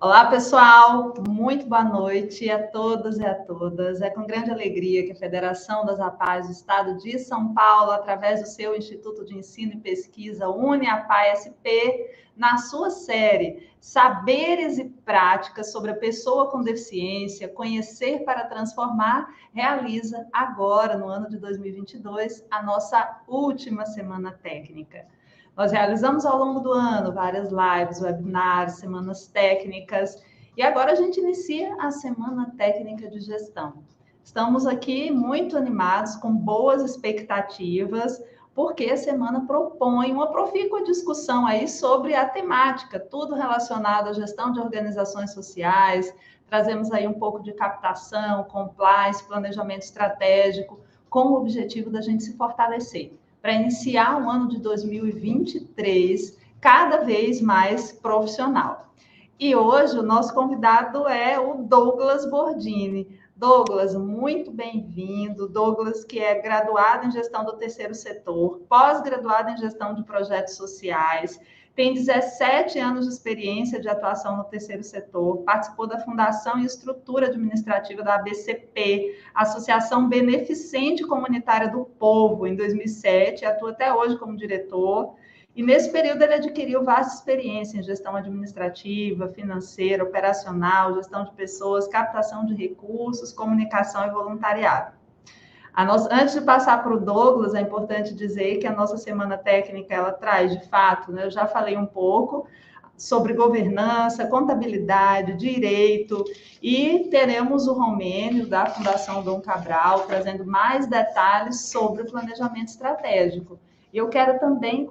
Olá, pessoal, muito boa noite a todos e a todas. É com grande alegria que a Federação das APAES do Estado de São Paulo, através do seu Instituto de Ensino e Pesquisa, UniAPAESP, na sua série Saberes e Práticas sobre a Pessoa com Deficiência, Conhecer para Transformar, realiza agora, no ano de 2022, a nossa última semana técnica. Nós realizamos ao longo do ano várias lives, webinars, semanas técnicas, e agora a gente inicia a Semana Técnica de Gestão. Estamos aqui muito animados, com boas expectativas, porque a semana propõe uma profícua discussão aí sobre a temática, tudo relacionado à gestão de organizações sociais. Trazemos aí um pouco de captação, compliance, planejamento estratégico, com o objetivo da gente se fortalecer para iniciar o ano de 2023 cada vez mais profissional. E hoje o nosso convidado é o Douglas Bordini. Douglas, muito bem-vindo. Douglas, que é graduado em gestão do terceiro setor, pós-graduado em gestão de projetos sociais, tem 17 anos de experiência de atuação no terceiro setor, participou da fundação e estrutura administrativa da ABCP, Associação Beneficente Comunitária do Povo, em 2007, e atua até hoje como diretor. E nesse período ele adquiriu vasta experiência em gestão administrativa, financeira, operacional, gestão de pessoas, captação de recursos, comunicação e voluntariado. Antes de passar para o Douglas, é importante dizer que a nossa semana técnica, ela traz, de fato, né, eu já falei um pouco sobre governança, contabilidade, direito, e teremos o Romênio, da Fundação Dom Cabral, trazendo mais detalhes sobre o planejamento estratégico. E eu quero também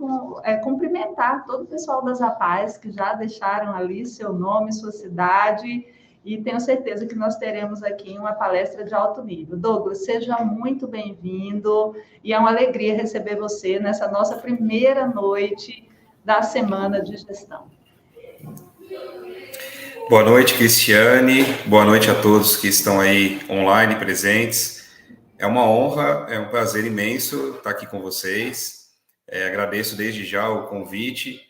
cumprimentar todo o pessoal das APAES que já deixaram ali seu nome, sua cidade, e tenho certeza que nós teremos aqui uma palestra de alto nível. Douglas, seja muito bem-vindo, e é uma alegria receber você nessa nossa primeira noite da Semana de Gestão. Boa noite, Cristiane. Boa noite a todos que estão aí online, presentes. É uma honra, é um prazer imenso estar aqui com vocês. Agradeço desde já o convite.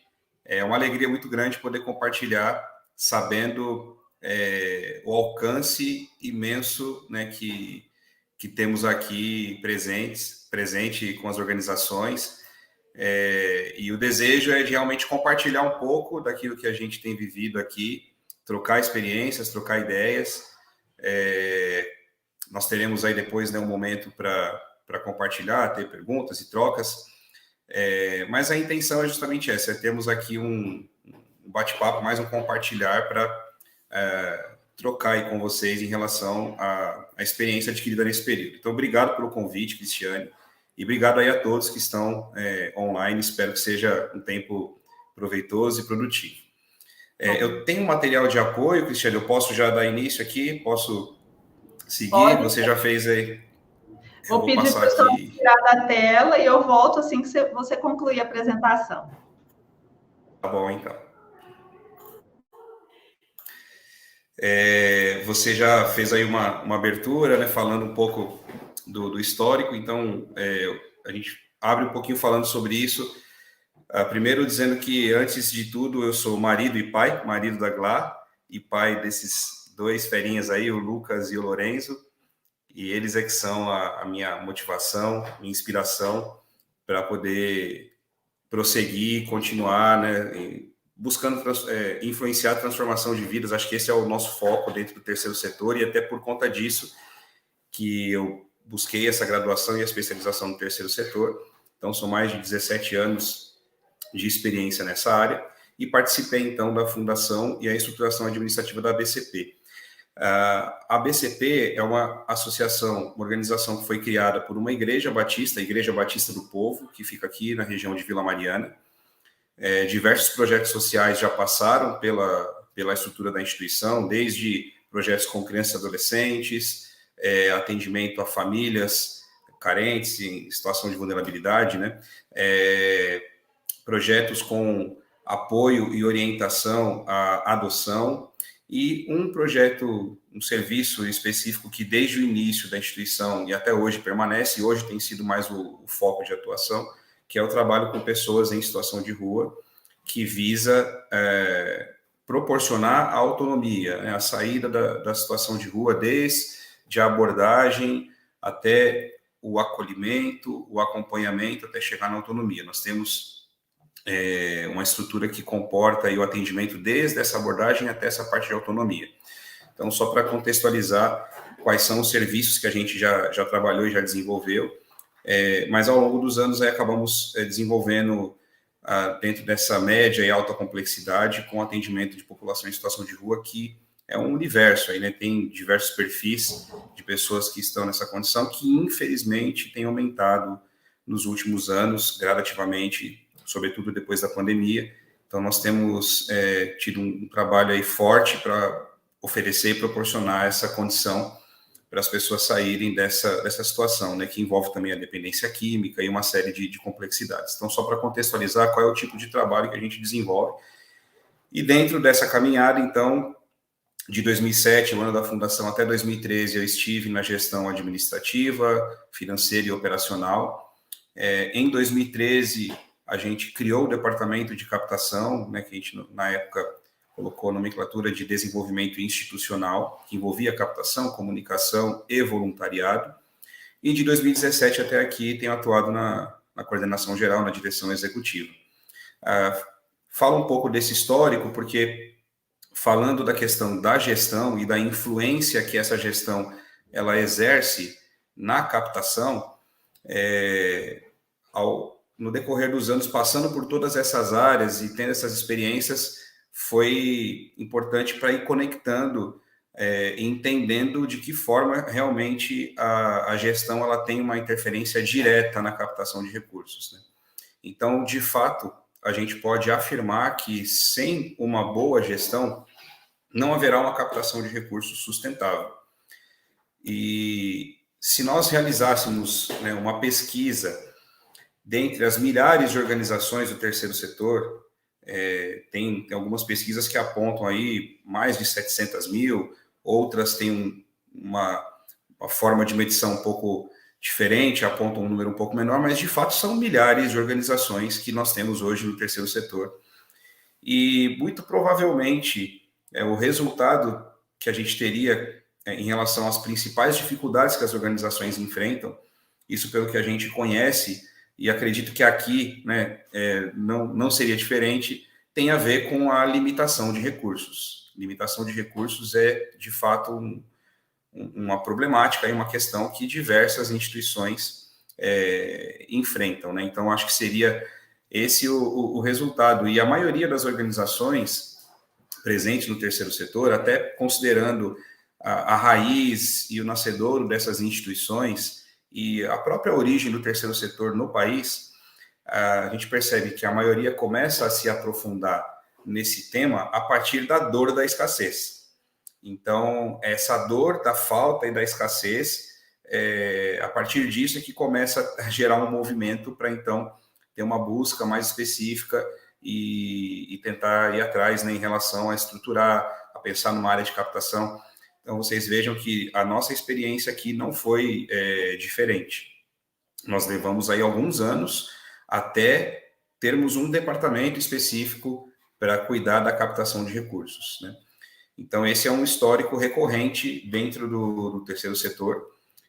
É uma alegria muito grande poder compartilhar, sabendo o alcance imenso, né, que temos aqui presente com as organizações. E o desejo é de realmente compartilhar um pouco daquilo que a gente tem vivido aqui, trocar experiências, trocar ideias. Nós teremos aí depois, né, um momento para compartilhar, ter perguntas e trocas. Mas a intenção é justamente essa, termos aqui um bate-papo, mais um compartilhar para trocar aí com vocês em relação à experiência adquirida nesse período. Então, obrigado pelo convite, Cristiane, e obrigado aí a todos que estão online. Espero que seja um tempo proveitoso e produtivo. Eu tenho um material de apoio, Cristiane, eu posso já dar início aqui? Posso seguir? Pode. Você já fez aí? Vou pedir para o pessoal tirar da tela e eu volto assim que você concluir a apresentação. Tá bom, então. Você já fez aí uma abertura, né, falando um pouco do histórico, então a gente abre um pouquinho falando sobre isso. Primeiro dizendo que, antes de tudo, eu sou marido e pai, marido da Glá, e pai desses dois ferinhas aí, o Lucas e o Lorenzo, e eles é que são a minha motivação, minha inspiração para poder prosseguir, continuar, né, buscando influenciar a transformação de vidas. Acho que esse é o nosso foco dentro do terceiro setor, e até por conta disso que eu busquei essa graduação e a especialização no terceiro setor. Então, são mais de 17 anos de experiência nessa área, e participei, então, da fundação e a estruturação administrativa da ABCP. A ABCP é uma associação, uma organização que foi criada por uma igreja batista, a Igreja Batista do Povo, que fica aqui na região de Vila Mariana. Diversos projetos sociais já passaram pela estrutura da instituição, desde projetos com crianças e adolescentes, atendimento a famílias carentes em situação de vulnerabilidade, né? Projetos com apoio e orientação à adoção, e um projeto, um serviço específico que desde o início da instituição e até hoje permanece, e hoje tem sido mais o foco de atuação, que é o trabalho com pessoas em situação de rua, que visa proporcionar a autonomia, né, a saída da situação de rua, desde a abordagem até o acolhimento, o acompanhamento, até chegar na autonomia. Nós temos uma estrutura que comporta aí o atendimento desde essa abordagem até essa parte de autonomia. Então, só para contextualizar quais são os serviços que a gente já trabalhou e já desenvolveu, mas ao longo dos anos aí acabamos desenvolvendo dentro dessa média e alta complexidade com atendimento de população em situação de rua, que é um universo aí, né? Tem diversos perfis de pessoas que estão nessa condição que, infelizmente, tem aumentado nos últimos anos, gradativamente, sobretudo depois da pandemia. Então, nós temos tido um trabalho aí forte para oferecer e proporcionar essa condição para as pessoas saírem dessa situação, né, que envolve também a dependência química e uma série de complexidades. Então, só para contextualizar qual é o tipo de trabalho que a gente desenvolve. E dentro dessa caminhada, então, de 2007, o ano da fundação, até 2013, eu estive na gestão administrativa, financeira e operacional. Em 2013, a gente criou o departamento de captação, né, que a gente, na época, colocou nomenclatura de desenvolvimento institucional, que envolvia captação, comunicação e voluntariado. E de 2017 até aqui tenho atuado na coordenação geral, na direção executiva. Falo um pouco desse histórico, porque falando da questão da gestão e da influência que essa gestão ela exerce na captação, no decorrer dos anos, passando por todas essas áreas e tendo essas experiências, foi importante para ir conectando, entendendo de que forma realmente a gestão ela tem uma interferência direta na captação de recursos, né? Então, de fato, a gente pode afirmar que sem uma boa gestão, não haverá uma captação de recursos sustentável. E se nós realizássemos, né, uma pesquisa dentre as milhares de organizações do terceiro setor, tem algumas pesquisas que apontam aí mais de 700 mil, outras têm uma forma de medição um pouco diferente, apontam um número um pouco menor, mas de fato são milhares de organizações que nós temos hoje no terceiro setor. E muito provavelmente o resultado que a gente teria em relação às principais dificuldades que as organizações enfrentam, isso pelo que a gente conhece, e acredito que aqui, né, não seria diferente, tem a ver com a limitação de recursos. Limitação de recursos é, de fato, uma problemática e uma questão que diversas instituições enfrentam, né? Então, acho que seria esse o resultado. E a maioria das organizações presentes no terceiro setor, até considerando a raiz e o nascedouro dessas instituições, e a própria origem do terceiro setor no país, a gente percebe que a maioria começa a se aprofundar nesse tema a partir da dor da escassez. Então, essa dor da falta e da escassez, a partir disso é que começa a gerar um movimento para, então, ter uma busca mais específica e tentar ir atrás, né, em relação a estruturar, a pensar numa área de captação. Então, vocês vejam que a nossa experiência aqui não foi diferente. Nós levamos aí alguns anos até termos um departamento específico para cuidar da captação de recursos, né? Então, esse é um histórico recorrente dentro do terceiro setor.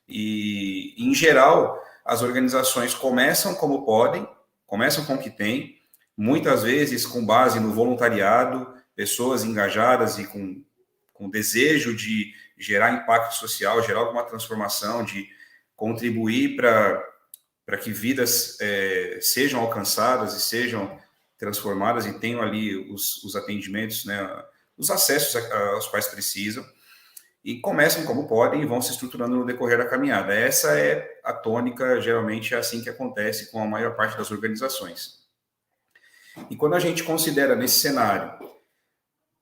E, em geral, as organizações começam como podem, começam com o que tem, muitas vezes com base no voluntariado, pessoas engajadas e com desejo de gerar impacto social, gerar alguma transformação, de contribuir para que vidas sejam alcançadas e sejam transformadas e tenham ali os atendimentos, né, os acessos aos quais precisam, e começam como podem e vão se estruturando no decorrer da caminhada. Essa é a tônica, geralmente é assim que acontece com a maior parte das organizações. E quando a gente considera nesse cenário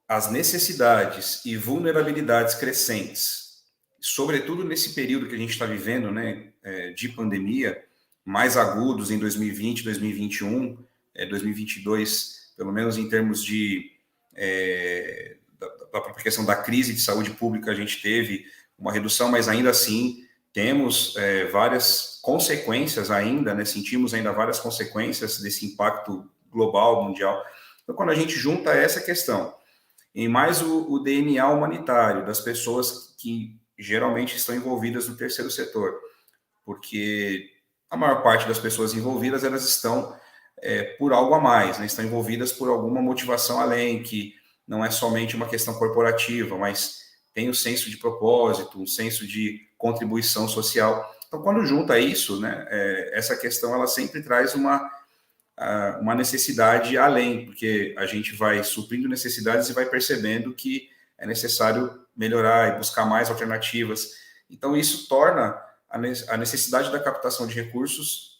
as necessidades e vulnerabilidades crescentes, sobretudo nesse período que a gente está vivendo, né, de pandemia, mais agudos em 2020, 2021, 2022, pelo menos em termos da própria questão da crise de saúde pública, a gente teve uma redução, mas ainda assim temos várias consequências ainda, né, sentimos ainda várias consequências desse impacto global, mundial. Então, quando a gente junta essa questão e mais o DNA humanitário das pessoas que geralmente estão envolvidas no terceiro setor, porque a maior parte das pessoas envolvidas, elas estão por algo a mais, né? Estão envolvidas por alguma motivação além, que não é somente uma questão corporativa, mas tem um senso de propósito, um senso de contribuição social. Então, quando junta isso, né, essa questão ela sempre traz uma necessidade além, porque a gente vai suprindo necessidades e vai percebendo que é necessário melhorar e buscar mais alternativas. Então, isso torna a necessidade da captação de recursos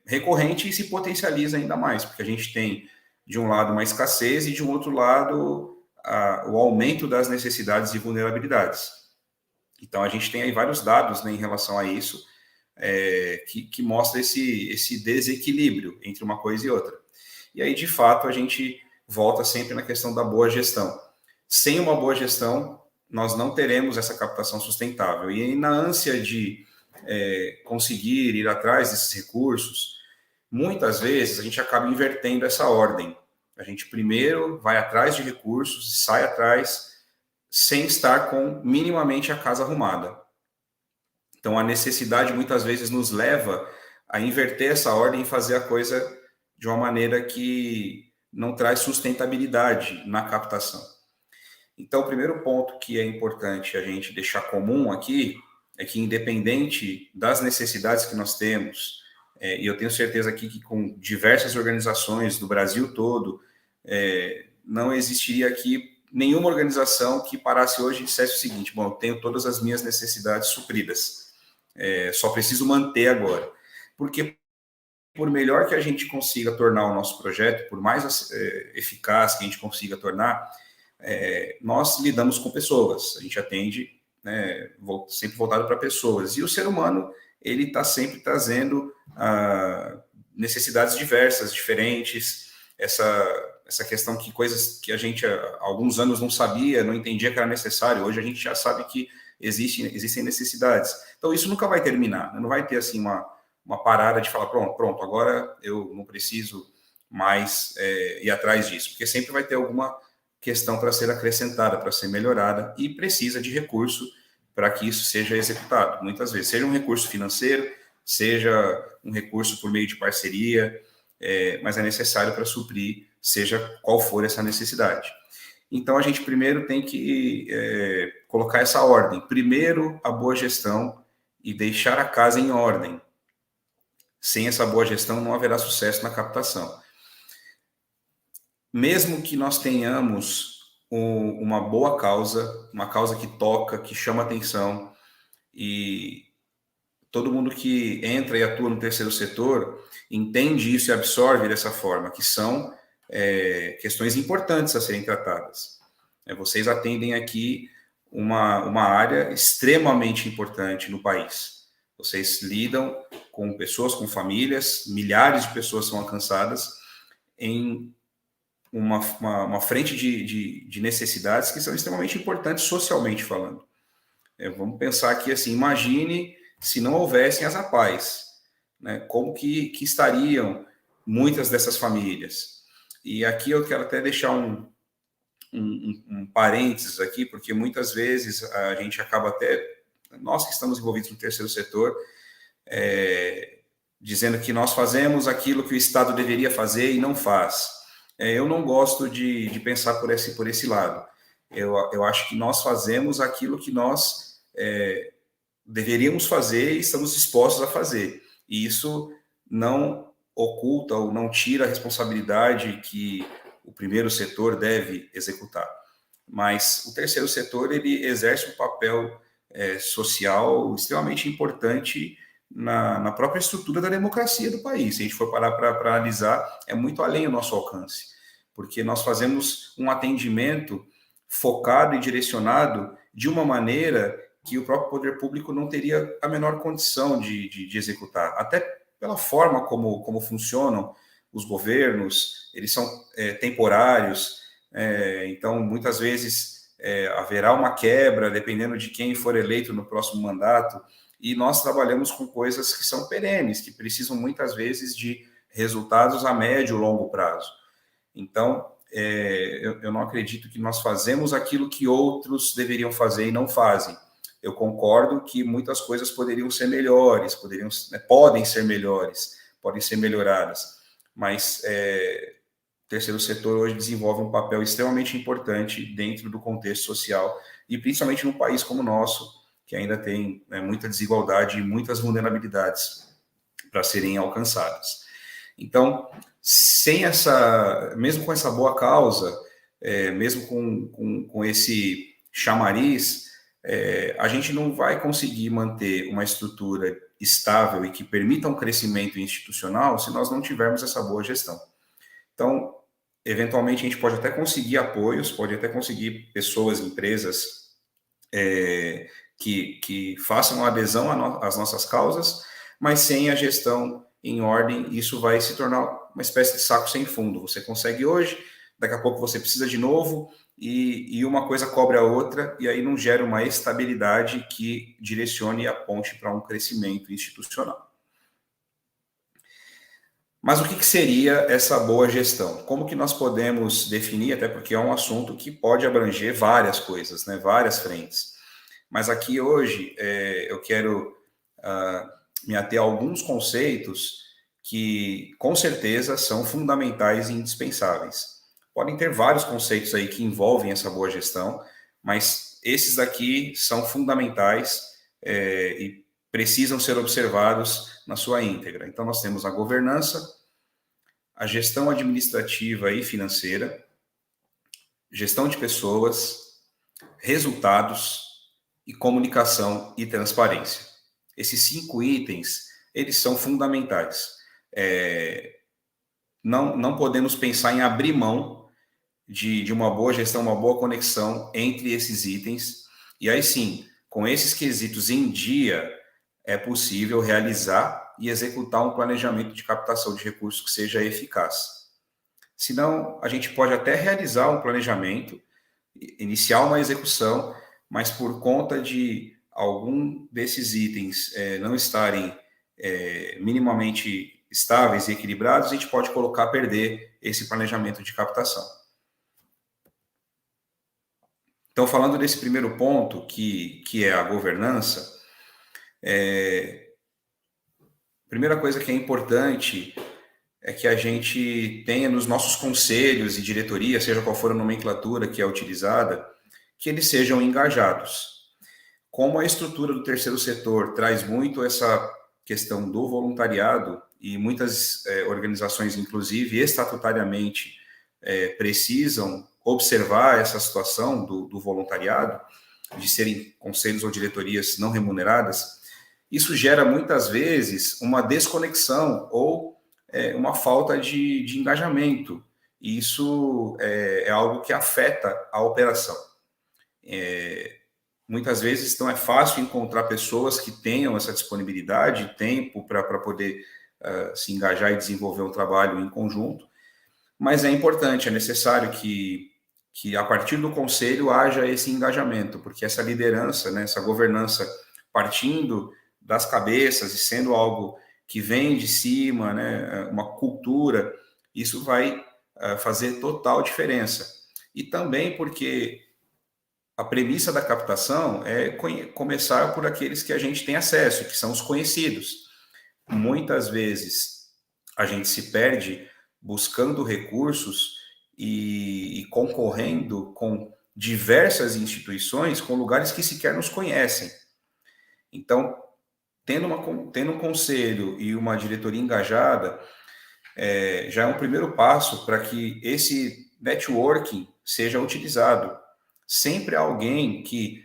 recorrente e se potencializa ainda mais, porque a gente tem, de um lado, uma escassez e, de um outro lado, o aumento das necessidades e vulnerabilidades. Então, a gente tem aí vários dados, né, em relação a isso, que mostra esse desequilíbrio entre uma coisa e outra. E aí, de fato, a gente volta sempre na questão da boa gestão. Sem uma boa gestão, nós não teremos essa captação sustentável. E aí, na ânsia de conseguir ir atrás desses recursos, muitas vezes a gente acaba invertendo essa ordem. A gente primeiro vai atrás de recursos, sai atrás, sem estar com minimamente a casa arrumada. Então, a necessidade muitas vezes nos leva a inverter essa ordem e fazer a coisa de uma maneira que não traz sustentabilidade na captação. Então, o primeiro ponto que é importante a gente deixar comum aqui é que, independente das necessidades que nós temos, e eu tenho certeza aqui que com diversas organizações do Brasil todo, não existiria aqui nenhuma organização que parasse hoje e dissesse o seguinte: bom, eu tenho todas as minhas necessidades supridas, só preciso manter agora. Porque por melhor que a gente consiga tornar o nosso projeto, por mais eficaz que a gente consiga tornar, nós lidamos com pessoas, a gente atende, né, sempre voltado para pessoas, e o ser humano, ele está sempre trazendo necessidades diversas, diferentes, essa questão que coisas que a gente há alguns anos não sabia, não entendia que era necessário, hoje a gente já sabe que existem necessidades. Então isso nunca vai terminar, né? Não vai ter assim uma parada de falar, pronto, agora eu não preciso mais ir atrás disso, porque sempre vai ter alguma questão para ser acrescentada, para ser melhorada, e precisa de recurso para que isso seja executado. Muitas vezes, seja um recurso financeiro, seja um recurso por meio de parceria, mas é necessário para suprir, seja qual for essa necessidade. Então, a gente primeiro tem que colocar essa ordem. Primeiro, a boa gestão e deixar a casa em ordem. Sem essa boa gestão, não haverá sucesso na captação. Mesmo que nós tenhamos uma boa causa, uma causa que toca, que chama atenção, e todo mundo que entra e atua no terceiro setor entende isso e absorve dessa forma, que são questões importantes a serem tratadas. Vocês atendem aqui uma área extremamente importante no país. Vocês lidam com pessoas, com famílias, milhares de pessoas são alcançadas em uma frente de necessidades que são extremamente importantes socialmente falando. Vamos pensar aqui assim, imagine se não houvessem as APAES, né? Como que estariam muitas dessas famílias. E aqui eu quero até deixar um parênteses aqui, porque muitas vezes a gente acaba até, nós que estamos envolvidos no terceiro setor, dizendo que nós fazemos aquilo que o Estado deveria fazer e não faz. Eu não gosto de pensar por esse lado. Eu acho que nós fazemos aquilo que nós deveríamos fazer e estamos dispostos a fazer. E isso não oculta ou não tira a responsabilidade que o primeiro setor deve executar. Mas o terceiro setor, ele exerce um papel social extremamente importante na própria estrutura da democracia do país. Se a gente for parar para analisar, é muito além do nosso alcance, porque nós fazemos um atendimento focado e direcionado de uma maneira que o próprio poder público não teria a menor condição de executar, até pela forma como funcionam os governos, eles são temporários, então muitas vezes haverá uma quebra, dependendo de quem for eleito no próximo mandato, e nós trabalhamos com coisas que são perenes, que precisam muitas vezes de resultados a médio e longo prazo. Então, eu não acredito que nós fazemos aquilo que outros deveriam fazer e não fazem. Eu concordo que muitas coisas poderiam ser melhores, podem ser melhores, podem ser melhoradas, mas o terceiro setor hoje desenvolve um papel extremamente importante dentro do contexto social, e principalmente num país como o nosso, que ainda tem muita desigualdade e muitas vulnerabilidades para serem alcançadas. Então, mesmo com essa boa causa, mesmo com esse chamariz, a gente não vai conseguir manter uma estrutura estável e que permita um crescimento institucional se nós não tivermos essa boa gestão. Então, eventualmente, a gente pode até conseguir apoios, pode até conseguir pessoas, empresas que façam adesão às nossas causas, mas sem a gestão em ordem, isso vai se tornar uma espécie de saco sem fundo. Você consegue hoje, daqui a pouco você precisa de novo, e uma coisa cobre a outra, e aí não gera uma estabilidade que direcione a ponte para um crescimento institucional. Mas o que seria essa boa gestão? Como que nós podemos definir, até porque é um assunto que pode abranger várias coisas, né, várias frentes. Mas aqui hoje eu quero me ater a alguns conceitos que, com certeza, são fundamentais e indispensáveis. Podem ter vários conceitos aí que envolvem essa boa gestão, mas esses aqui são fundamentais e precisam ser observados na sua íntegra. Então, nós temos a governança, a gestão administrativa e financeira, gestão de pessoas, resultados e comunicação e transparência. Esses 5 itens, eles são fundamentais. Não podemos pensar em abrir mão de uma boa gestão, uma boa conexão entre esses itens. E aí sim, com esses quesitos em dia, é possível realizar e executar um planejamento de captação de recursos que seja eficaz. Senão, a gente pode até realizar um planejamento, iniciar uma execução, mas por conta de algum desses itens não estarem minimamente estáveis e equilibrados, a gente pode colocar a perder esse planejamento de captação. Então, falando desse primeiro ponto, que é a governança, a primeira coisa que é importante é que a gente tenha nos nossos conselhos e diretoria, seja qual for a nomenclatura que é utilizada, que eles sejam engajados. Como a estrutura do terceiro setor traz muito essa questão do voluntariado, e muitas organizações, inclusive estatutariamente, precisam observar essa situação do voluntariado, de serem conselhos ou diretorias não remuneradas, isso gera muitas vezes uma desconexão ou uma falta de engajamento. E isso é algo que afeta a operação. Muitas vezes, então, é fácil encontrar pessoas que tenham essa disponibilidade, tempo para poder se engajar e desenvolver um trabalho em conjunto, mas é importante, é necessário que a partir do conselho haja esse engajamento, porque essa liderança, né, essa governança partindo das cabeças e sendo algo que vem de cima, né, uma cultura, isso vai fazer total diferença. E também porque a premissa da captação é começar por aqueles que a gente tem acesso, que são os conhecidos. Muitas vezes a gente se perde buscando recursos e concorrendo com diversas instituições, com lugares que sequer nos conhecem. Então, tendo um conselho e uma diretoria engajada, já é um primeiro passo para que esse networking seja utilizado. Sempre há alguém que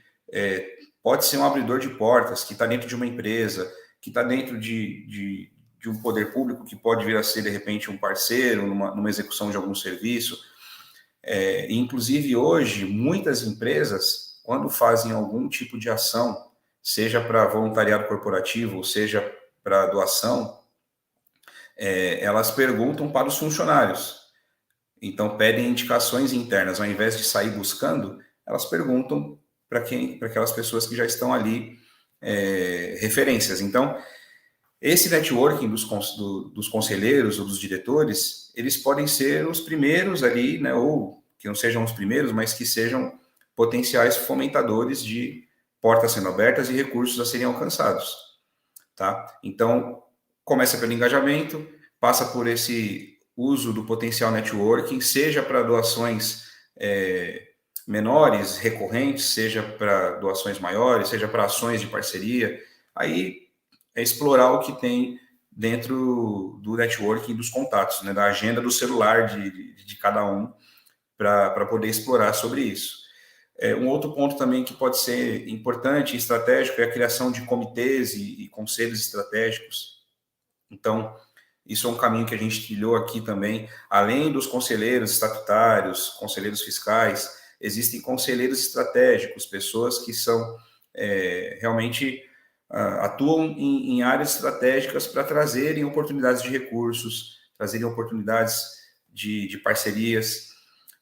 pode ser um abridor de portas, que está dentro de uma empresa, que está dentro de um poder público, que pode vir a ser, de repente, um parceiro numa execução de algum serviço. Inclusive, hoje, muitas empresas, quando fazem algum tipo de ação, seja para voluntariado corporativo, seja para doação, elas perguntam para os funcionários. Então, pedem indicações internas. Ao invés de sair buscando, elas perguntam para aquelas pessoas que já estão ali, referências. Então, esse networking dos conselheiros ou dos diretores, eles podem ser os primeiros ali, né, ou que não sejam os primeiros, mas que sejam potenciais fomentadores de portas sendo abertas e recursos a serem alcançados, tá? Então, começa pelo engajamento, passa por esse uso do potencial networking, seja para doações menores, recorrentes, seja para doações maiores, seja para ações de parceria. Aí é explorar o que tem dentro do networking dos contatos, né, da agenda do celular de cada um, para poder explorar sobre isso. Um outro ponto também que pode ser importante e estratégico é a criação de comitês e conselhos estratégicos. Então, isso é um caminho que a gente trilhou aqui também. Além dos conselheiros estatutários, conselheiros fiscais, existem conselheiros estratégicos, pessoas que são realmente atuam em áreas estratégicas para trazerem oportunidades de recursos, trazerem oportunidades de parcerias.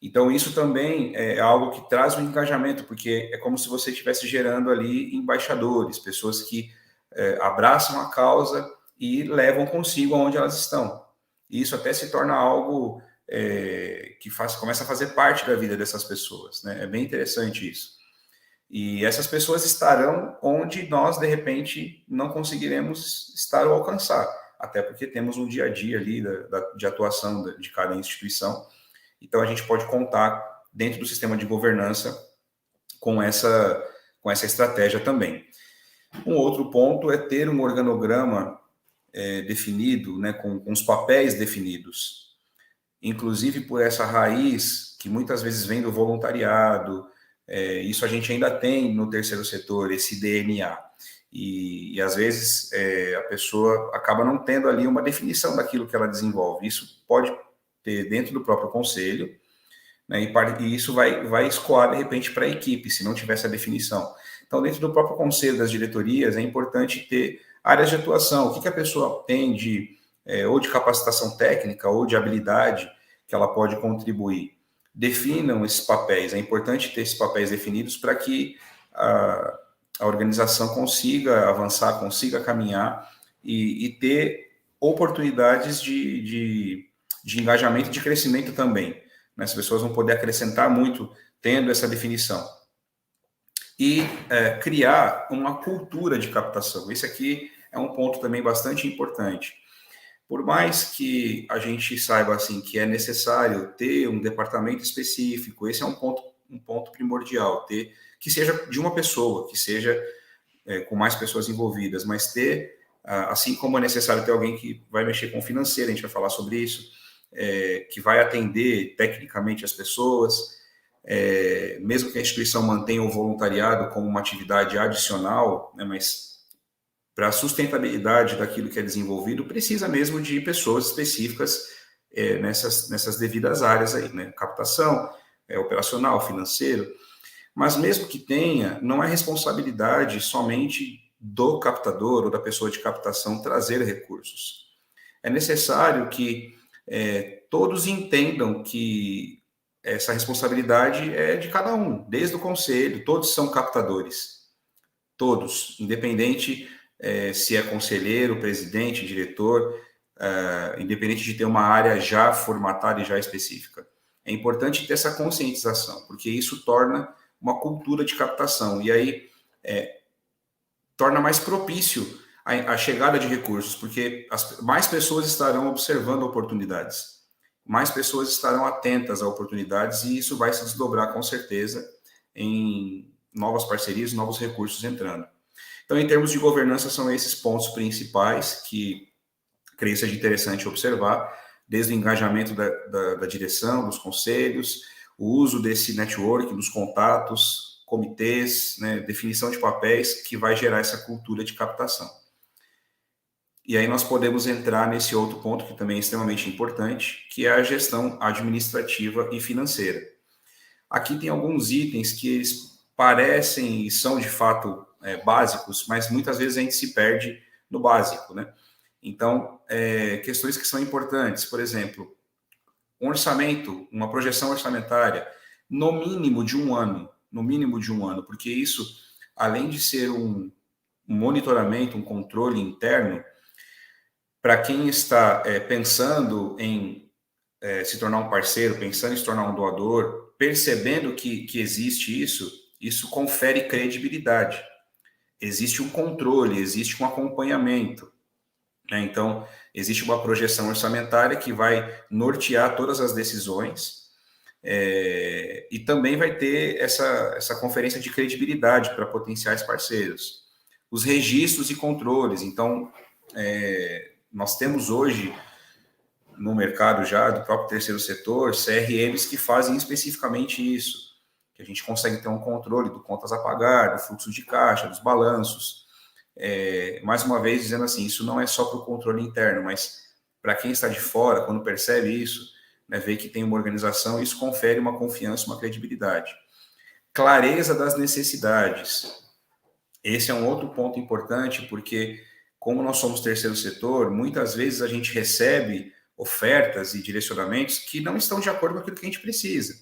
Então, isso também é algo que traz um engajamento, porque é como se você estivesse gerando ali embaixadores, pessoas que abraçam a causa e levam consigo aonde elas estão. E isso até se torna algo que começa a fazer parte da vida dessas pessoas, né? É bem interessante isso. E essas pessoas estarão onde nós, de repente, não conseguiremos estar ou alcançar, até porque temos um dia a dia ali de atuação de cada instituição. Então, a gente pode contar dentro do sistema de governança com essa estratégia também. Um outro ponto é ter um organograma definido, né, com os papéis definidos, inclusive por essa raiz que muitas vezes vem do voluntariado. Isso a gente ainda tem no terceiro setor, esse DNA. E às vezes a pessoa acaba não tendo ali uma definição daquilo que ela desenvolve. Isso pode ter dentro do próprio conselho, né, e isso vai escoar, de repente, para a equipe, se não tiver essa definição. Então, dentro do próprio conselho das diretorias, é importante ter áreas de atuação. O que a pessoa tem ou de capacitação técnica ou de habilidade que ela pode contribuir. Definam esses papéis. É importante ter esses papéis definidos para que a organização consiga avançar, consiga caminhar e ter oportunidades de engajamento e de crescimento também. Né? As pessoas vão poder acrescentar muito tendo essa definição. E criar uma cultura de captação. Esse aqui é um ponto também bastante importante. Por mais que a gente saiba assim que é necessário ter um departamento específico, esse é um ponto primordial, ter que seja de uma pessoa, que seja com mais pessoas envolvidas, mas ter, assim como é necessário ter alguém que vai mexer com o financeiro, a gente vai falar sobre isso, que vai atender tecnicamente as pessoas, mesmo que a instituição mantenha o voluntariado como uma atividade adicional, né, mas para a sustentabilidade daquilo que é desenvolvido, precisa mesmo de pessoas específicas nessas devidas áreas aí, né? Captação, operacional, financeiro. Mas mesmo que tenha, não é responsabilidade somente do captador ou da pessoa de captação trazer recursos. É necessário que todos entendam que essa responsabilidade é de cada um, desde o conselho, todos são captadores. Todos, independente se é conselheiro, presidente, diretor, independente de ter uma área já formatada e já específica. É importante ter essa conscientização, porque isso torna uma cultura de captação, e aí torna mais propício a chegada de recursos, porque mais pessoas estarão observando oportunidades, mais pessoas estarão atentas a oportunidades, e isso vai se desdobrar com certeza em novas parcerias, novos recursos entrando. Então, em termos de governança, são esses pontos principais que creio seja interessante observar, desde o engajamento da direção, dos conselhos, o uso desse network, dos contatos, comitês, né, definição de papéis, que vai gerar essa cultura de captação. E aí nós podemos entrar nesse outro ponto, que também é extremamente importante, que é a gestão administrativa e financeira. Aqui tem alguns itens que eles parecem e são, de fato, básicos, mas muitas vezes a gente se perde no básico, né? Então, questões que são importantes, por exemplo, um orçamento, uma projeção orçamentária, no mínimo de um ano, porque isso, além de ser um monitoramento, um controle interno, para quem está pensando em se tornar um parceiro, pensando em se tornar um doador, percebendo que existe isso confere credibilidade. Existe um controle, existe um acompanhamento, né? Então, existe uma projeção orçamentária que vai nortear todas as decisões, e também vai ter essa conferência de credibilidade para potenciais parceiros. Os registros e controles. Então, nós temos hoje no mercado já do próprio terceiro setor CRMs que fazem especificamente isso, que a gente consegue ter um controle do contas a pagar, do fluxo de caixa, dos balanços. Mais uma vez, dizendo assim, isso não é só para o controle interno, mas para quem está de fora, quando percebe isso, né, vê que tem uma organização, isso confere uma confiança, uma credibilidade. Clareza das necessidades. Esse é um outro ponto importante, porque como nós somos terceiro setor, muitas vezes a gente recebe ofertas e direcionamentos que não estão de acordo com aquilo que a gente precisa.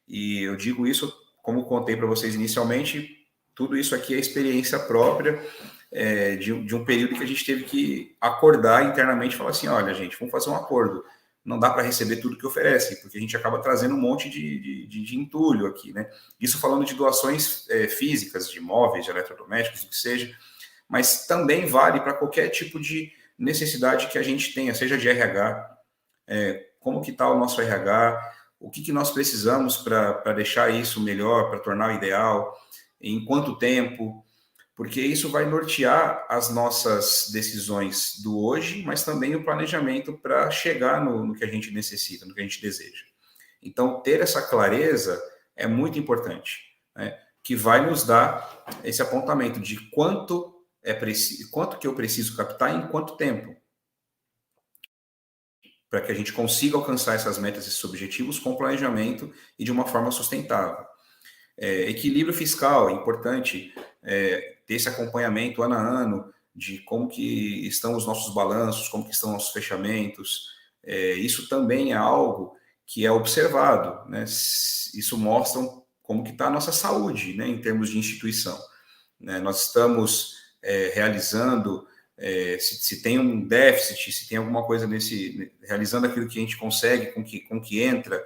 E eu digo isso, como contei para vocês inicialmente, tudo isso aqui é experiência própria de um período que a gente teve que acordar internamente e falar assim, olha, gente, vamos fazer um acordo. Não dá para receber tudo que oferece, porque a gente acaba trazendo um monte de entulho aqui, né? Isso falando de doações físicas, de móveis, de eletrodomésticos, o que seja, mas também vale para qualquer tipo de necessidade que a gente tenha, seja de RH, como que está o nosso RH, o que nós precisamos para deixar isso melhor, para tornar o ideal, em quanto tempo, porque isso vai nortear as nossas decisões do hoje, mas também o planejamento para chegar no que a gente necessita, no que a gente deseja. Então, ter essa clareza é muito importante, né? Que vai nos dar esse apontamento de quanto que eu preciso captar e em quanto tempo, para que a gente consiga alcançar essas metas, esses objetivos com planejamento e de uma forma sustentável. Equilíbrio fiscal, é importante ter esse acompanhamento ano a ano de como que estão os nossos balanços, como que estão nossos fechamentos. Isso também é algo que é observado, né? Isso mostra como que está a nossa saúde, né, em termos de instituição. Né? Nós estamos realizando, se tem um déficit, se tem alguma coisa realizando aquilo que a gente consegue, com que entra,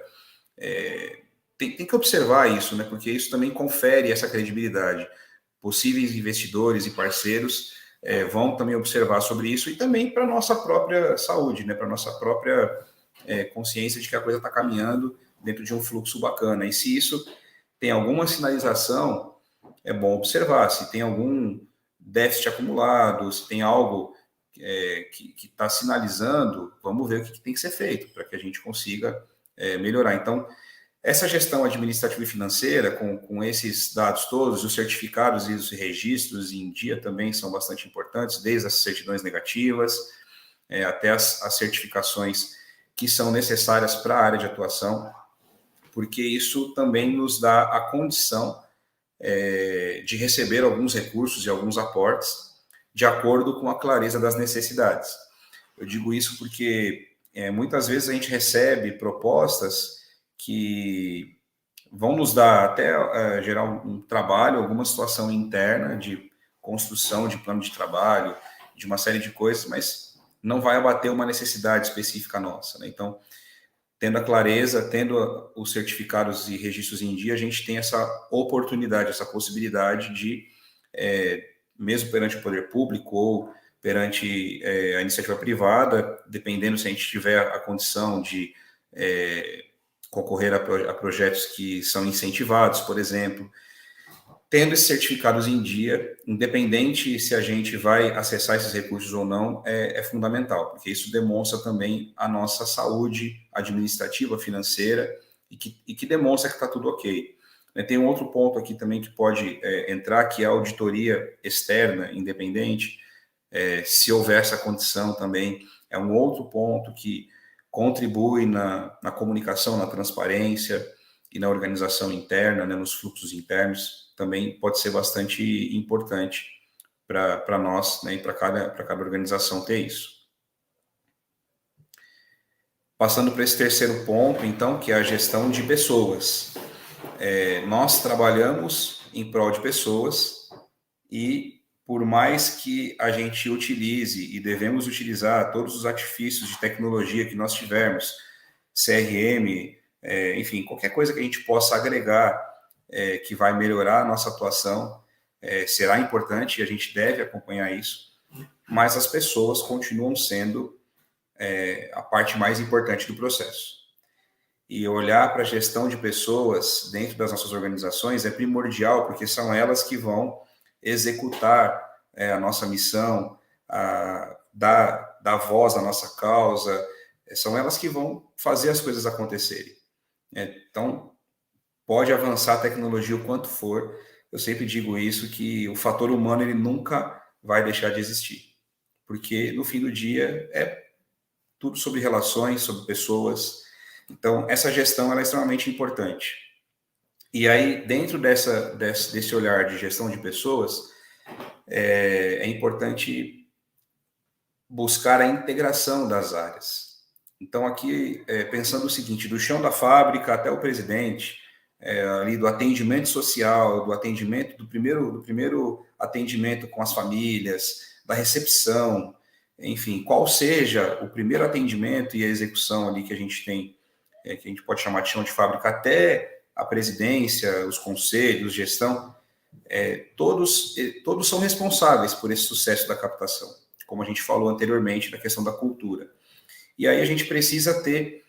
tem que observar isso, né? Porque isso também confere essa credibilidade. Possíveis investidores e parceiros vão também observar sobre isso e também para a nossa própria saúde, né? Para a nossa própria consciência de que a coisa está caminhando dentro de um fluxo bacana. E se isso tem alguma sinalização, é bom observar. Se tem algum déficit acumulado, se tem algo que está sinalizando, vamos ver o que tem que ser feito para que a gente consiga melhorar. Então, essa gestão administrativa e financeira, com esses dados todos, os certificados e os registros em dia também são bastante importantes, desde as certidões negativas até as certificações que são necessárias para a área de atuação, porque isso também nos dá a condição de receber alguns recursos e alguns aportes de acordo com a clareza das necessidades. Eu digo isso porque muitas vezes a gente recebe propostas que vão nos dar até gerar um trabalho, alguma situação interna de construção de plano de trabalho, de uma série de coisas, mas não vai abater uma necessidade específica nossa, né? Então, tendo a clareza, tendo os certificados e registros em dia, a gente tem essa oportunidade, essa possibilidade de, mesmo perante o poder público ou perante a iniciativa privada, dependendo se a gente tiver a condição de concorrer a projetos que são incentivados, por exemplo, tendo esses certificados em dia, independente se a gente vai acessar esses recursos ou não, é fundamental, porque isso demonstra também a nossa saúde administrativa, financeira, e que demonstra que está tudo ok. Tem um outro ponto aqui também que pode entrar, que é a auditoria externa, independente, se houver essa condição também, é um outro ponto que contribui na comunicação, na transparência e na organização interna, né, nos fluxos internos, também pode ser bastante importante para nós, né, e para cada organização ter isso. Passando para esse terceiro ponto, então, que é a gestão de pessoas. Nós trabalhamos em prol de pessoas e, por mais que a gente utilize e devemos utilizar todos os artifícios de tecnologia que nós tivermos, CRM, enfim, qualquer coisa que a gente possa agregar que vai melhorar a nossa atuação será importante e a gente deve acompanhar isso, mas as pessoas continuam sendo a parte mais importante do processo. E olhar para a gestão de pessoas dentro das nossas organizações é primordial, porque são elas que vão executar a nossa missão, dar voz à nossa causa, são elas que vão fazer as coisas acontecerem. Então, pode avançar a tecnologia o quanto for, eu sempre digo isso, que o fator humano ele nunca vai deixar de existir, porque no fim do dia é tudo sobre relações, sobre pessoas. Então, essa gestão ela é extremamente importante. E aí, dentro desse olhar de gestão de pessoas, é importante buscar a integração das áreas. Então, aqui, pensando o seguinte, do chão da fábrica até o presidente, ali do atendimento social, do atendimento, do primeiro atendimento com as famílias, da recepção, enfim, qual seja o primeiro atendimento e a execução ali que a gente tem, que a gente pode chamar de chão de fábrica, até a presidência, os conselhos, gestão, todos são responsáveis por esse sucesso da captação, como a gente falou anteriormente, na questão da cultura. E aí a gente precisa ter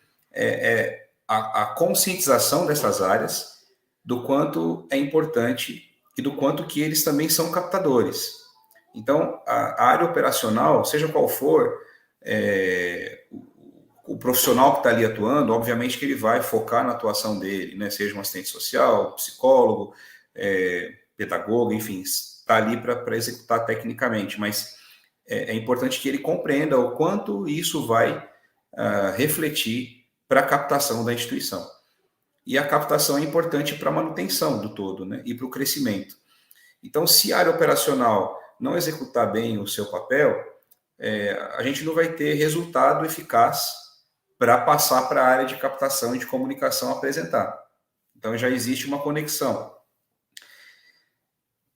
a conscientização dessas áreas, do quanto é importante e do quanto que eles também são captadores. Então, a área operacional, seja qual for o profissional que está ali atuando, obviamente que ele vai focar na atuação dele, né? Seja um assistente social, psicólogo, pedagogo, enfim, está ali para executar tecnicamente, mas é importante que ele compreenda o quanto isso vai refletir para a captação da instituição. E a captação é importante para a manutenção do todo, né? E para o crescimento. Então, se a área operacional não executar bem o seu papel, a gente não vai ter resultado eficaz para passar para a área de captação e de comunicação apresentar. Então, já existe uma conexão.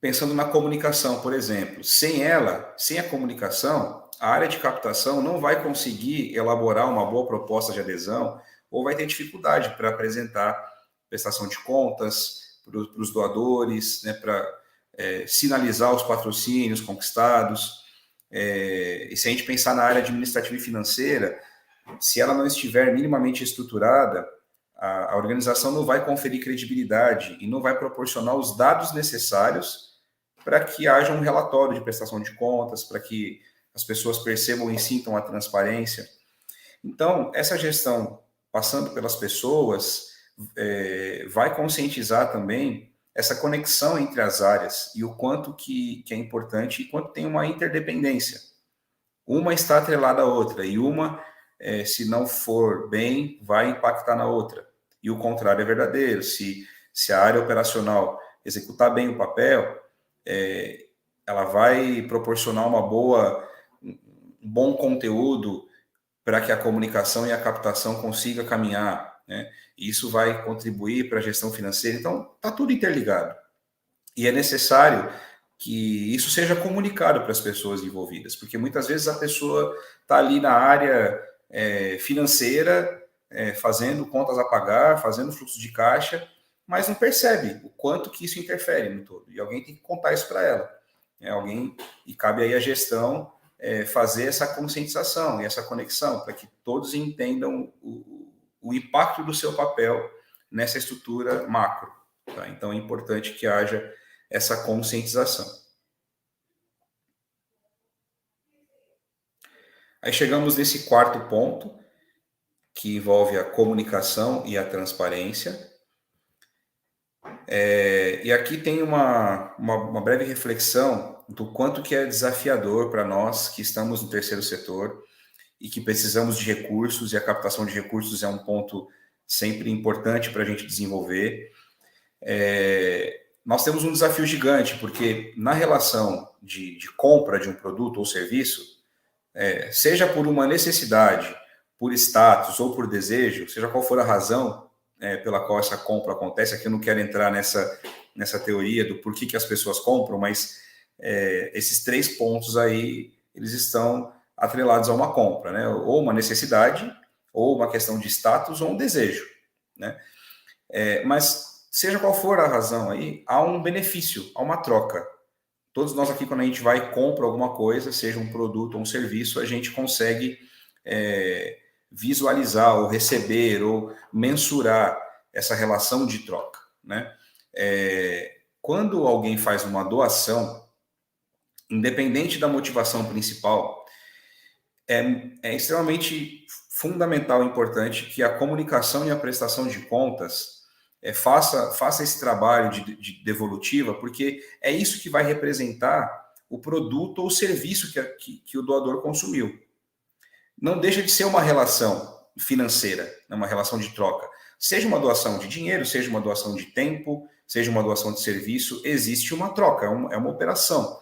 Pensando na comunicação, por exemplo, sem a comunicação, a área de captação não vai conseguir elaborar uma boa proposta de adesão ou vai ter dificuldade para apresentar prestação de contas para os doadores, né, para sinalizar os patrocínios conquistados. E se a gente pensar na área administrativa e financeira, se ela não estiver minimamente estruturada, a organização não vai conferir credibilidade e não vai proporcionar os dados necessários para que haja um relatório de prestação de contas, para que as pessoas percebam e sintam a transparência. Então, essa gestão, passando pelas pessoas, vai conscientizar também essa conexão entre as áreas e o quanto que é importante e quanto tem uma interdependência. Uma está atrelada à outra e uma, se não for bem, vai impactar na outra. E o contrário é verdadeiro. Se a área operacional executar bem o papel, ela vai proporcionar um bom conteúdo para que a comunicação e a captação consiga caminhar, né? E isso vai contribuir para a gestão financeira. Então, está tudo interligado. E é necessário que isso seja comunicado para as pessoas envolvidas, porque muitas vezes a pessoa está ali na área financeira, fazendo contas a pagar, fazendo fluxo de caixa, mas não percebe o quanto que isso interfere no todo. E alguém tem que contar isso para ela. E cabe aí a gestão fazer essa conscientização e essa conexão para que todos entendam o impacto do seu papel nessa estrutura macro. Tá? Então, é importante que haja essa conscientização. Aí chegamos nesse quarto ponto, que envolve a comunicação e a transparência. E aqui tem uma breve reflexão do quanto que é desafiador para nós que estamos no terceiro setor e que precisamos de recursos, e a captação de recursos é um ponto sempre importante para a gente desenvolver. Nós temos um desafio gigante, porque na relação de compra de um produto ou serviço, seja por uma necessidade, por status ou por desejo, seja qual for a razão pela qual essa compra acontece, aqui eu não quero entrar nessa teoria do porquê que as pessoas compram, mas esses 3 pontos aí, eles estão atrelados a uma compra, né? Ou uma necessidade, ou uma questão de status, ou um desejo, né? Mas, seja qual for a razão aí, há um benefício, há uma troca. Todos nós aqui, quando a gente vai e compra alguma coisa, seja um produto ou um serviço, a gente consegue visualizar, ou receber, ou mensurar essa relação de troca, né? Quando alguém faz uma doação, independente da motivação principal, é extremamente fundamental e importante que a comunicação e a prestação de contas faça esse trabalho de devolutiva, porque é isso que vai representar o produto ou serviço que o doador consumiu. Não deixa de ser uma relação financeira, uma relação de troca. Seja uma doação de dinheiro, seja uma doação de tempo, seja uma doação de serviço, existe uma troca, é uma operação.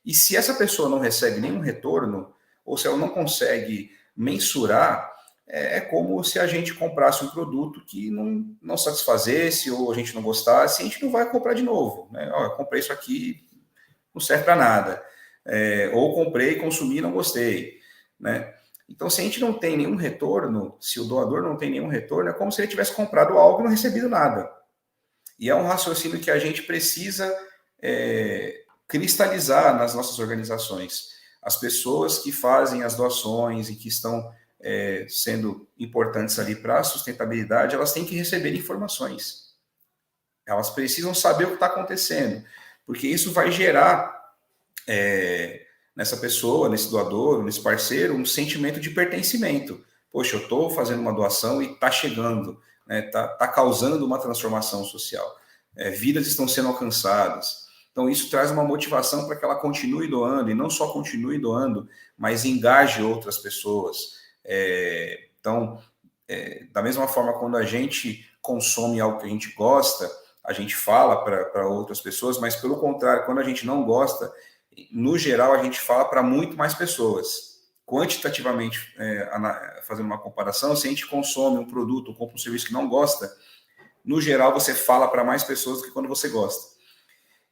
E se essa pessoa não recebe nenhum retorno, ou se ela não consegue mensurar, é como se a gente comprasse um produto que não satisfazesse, ou a gente não gostasse, a gente não vai comprar de novo, né? Eu comprei isso aqui, não serve para nada. Ou comprei, consumi e não gostei, né? Então, se a gente não tem nenhum retorno, se o doador não tem nenhum retorno, é como se ele tivesse comprado algo e não recebido nada. E é um raciocínio que a gente precisa cristalizar nas nossas organizações. As pessoas que fazem as doações e que estão sendo importantes ali para a sustentabilidade, elas têm que receber informações. Elas precisam saber o que está acontecendo, porque isso vai gerar nessa pessoa, nesse doador, nesse parceiro, um sentimento de pertencimento. Poxa, eu estou fazendo uma doação e está chegando, tá causando uma transformação social. Vidas estão sendo alcançadas. Então, isso traz uma motivação para que ela continue doando, e não só continue doando, mas engaje outras pessoas. Então, da mesma forma, quando a gente consome algo que a gente gosta, a gente fala para outras pessoas, mas, pelo contrário, quando a gente não gosta, no geral, a gente fala para muito mais pessoas. Quantitativamente, fazendo uma comparação, se a gente consome um produto ou compra um serviço que não gosta, no geral, você fala para mais pessoas do que quando você gosta.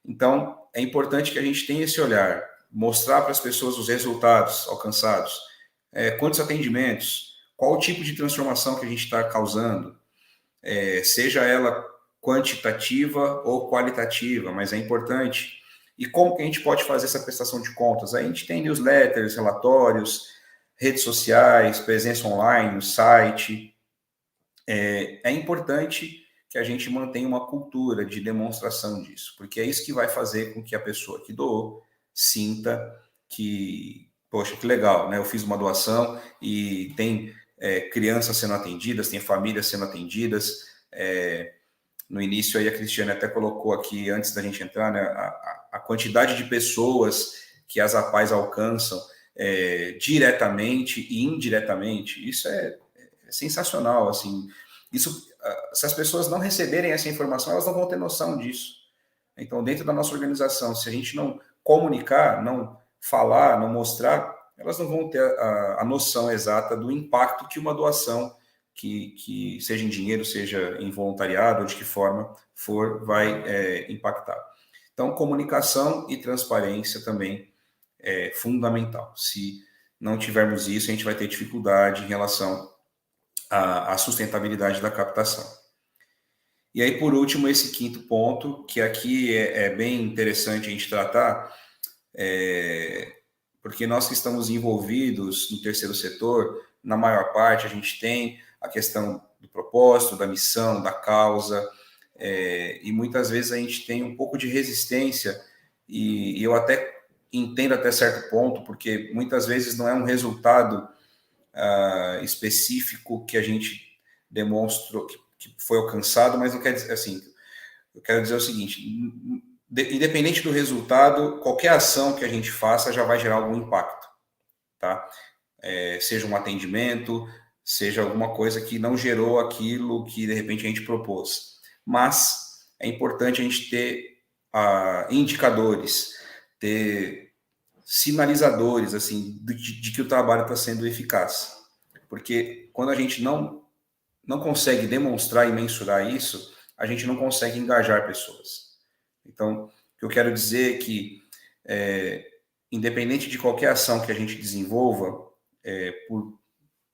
Então, é importante que a gente tenha esse olhar, mostrar para as pessoas os resultados alcançados, quantos atendimentos, qual o tipo de transformação que a gente está causando, seja ela quantitativa ou qualitativa, mas é importante. E como que a gente pode fazer essa prestação de contas? A gente tem newsletters, relatórios, redes sociais, presença online, no site. É importante que a gente mantenha uma cultura de demonstração disso, porque é isso que vai fazer com que a pessoa que doou sinta que, poxa, que legal, né? Eu fiz uma doação e tem crianças sendo atendidas, tem famílias sendo atendidas. No início aí a Cristiane até colocou aqui, antes da gente entrar, né, a quantidade de pessoas que as APAES alcançam diretamente e indiretamente. Isso é sensacional, assim. Isso, se as pessoas não receberem essa informação, elas não vão ter noção disso. Então, dentro da nossa organização, se a gente não comunicar, não falar, não mostrar, elas não vão ter a noção exata do impacto que uma doação, que seja em dinheiro, seja em voluntariado, ou de que forma for, vai impactar. Então, comunicação e transparência também é fundamental. Se não tivermos isso, a gente vai ter dificuldade em relação à sustentabilidade da captação. E aí, por último, esse quinto ponto, que aqui é bem interessante a gente tratar, porque nós que estamos envolvidos no terceiro setor, na maior parte, a gente tem a questão do propósito, da missão, da causa, e muitas vezes a gente tem um pouco de resistência, e eu até entendo até certo ponto, porque muitas vezes não é um resultado específico que a gente demonstrou que foi alcançado, mas não quer dizer assim. Eu quero dizer o seguinte: independente do resultado, qualquer ação que a gente faça já vai gerar algum impacto, tá? Seja um atendimento, seja alguma coisa que não gerou aquilo que de repente a gente propôs. Mas é importante a gente ter indicadores, ter sinalizadores assim de que o trabalho está sendo eficaz, porque quando a gente não consegue demonstrar e mensurar isso, a gente não consegue engajar pessoas. Então, o que eu quero dizer é que, independente de qualquer ação que a gente desenvolva,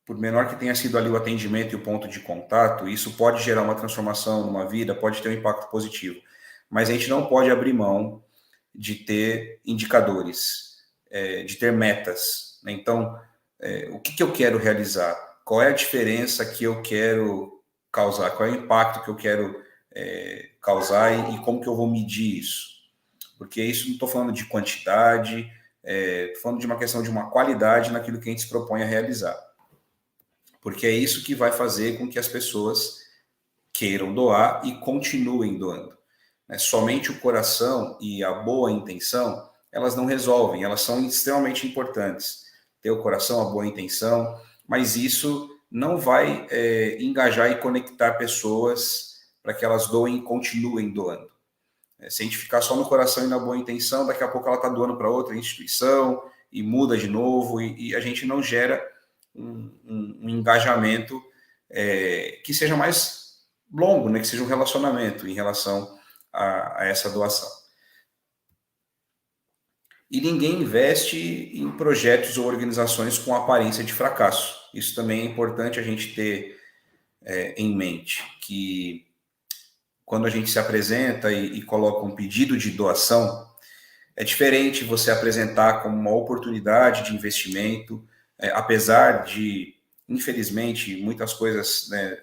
por por menor que tenha sido ali o atendimento e o ponto de contato, isso pode gerar uma transformação numa vida, pode ter um impacto positivo. Mas a gente não pode abrir mão de ter indicadores, de ter metas, né? Então, o que eu quero realizar? Qual é a diferença que eu quero causar? Qual é o impacto que eu quero causar e como que eu vou medir isso? Porque isso não estou falando de quantidade, estou falando de uma questão de uma qualidade naquilo que a gente se propõe a realizar. Porque é isso que vai fazer com que as pessoas queiram doar e continuem doando. Somente o coração e a boa intenção, elas não resolvem, elas são extremamente importantes. Ter o coração, a boa intenção, mas isso não vai engajar e conectar pessoas para que elas doem e continuem doando. Se a gente ficar só no coração e na boa intenção, daqui a pouco ela está doando para outra instituição e muda de novo, e a gente não gera um engajamento que seja mais longo, né? Que seja um relacionamento em relação a essa doação. E ninguém investe em projetos ou organizações com aparência de fracasso. Isso também é importante a gente ter em mente, que quando a gente se apresenta e coloca um pedido de doação, é diferente você apresentar como uma oportunidade de investimento, apesar de, infelizmente, muitas coisas, né,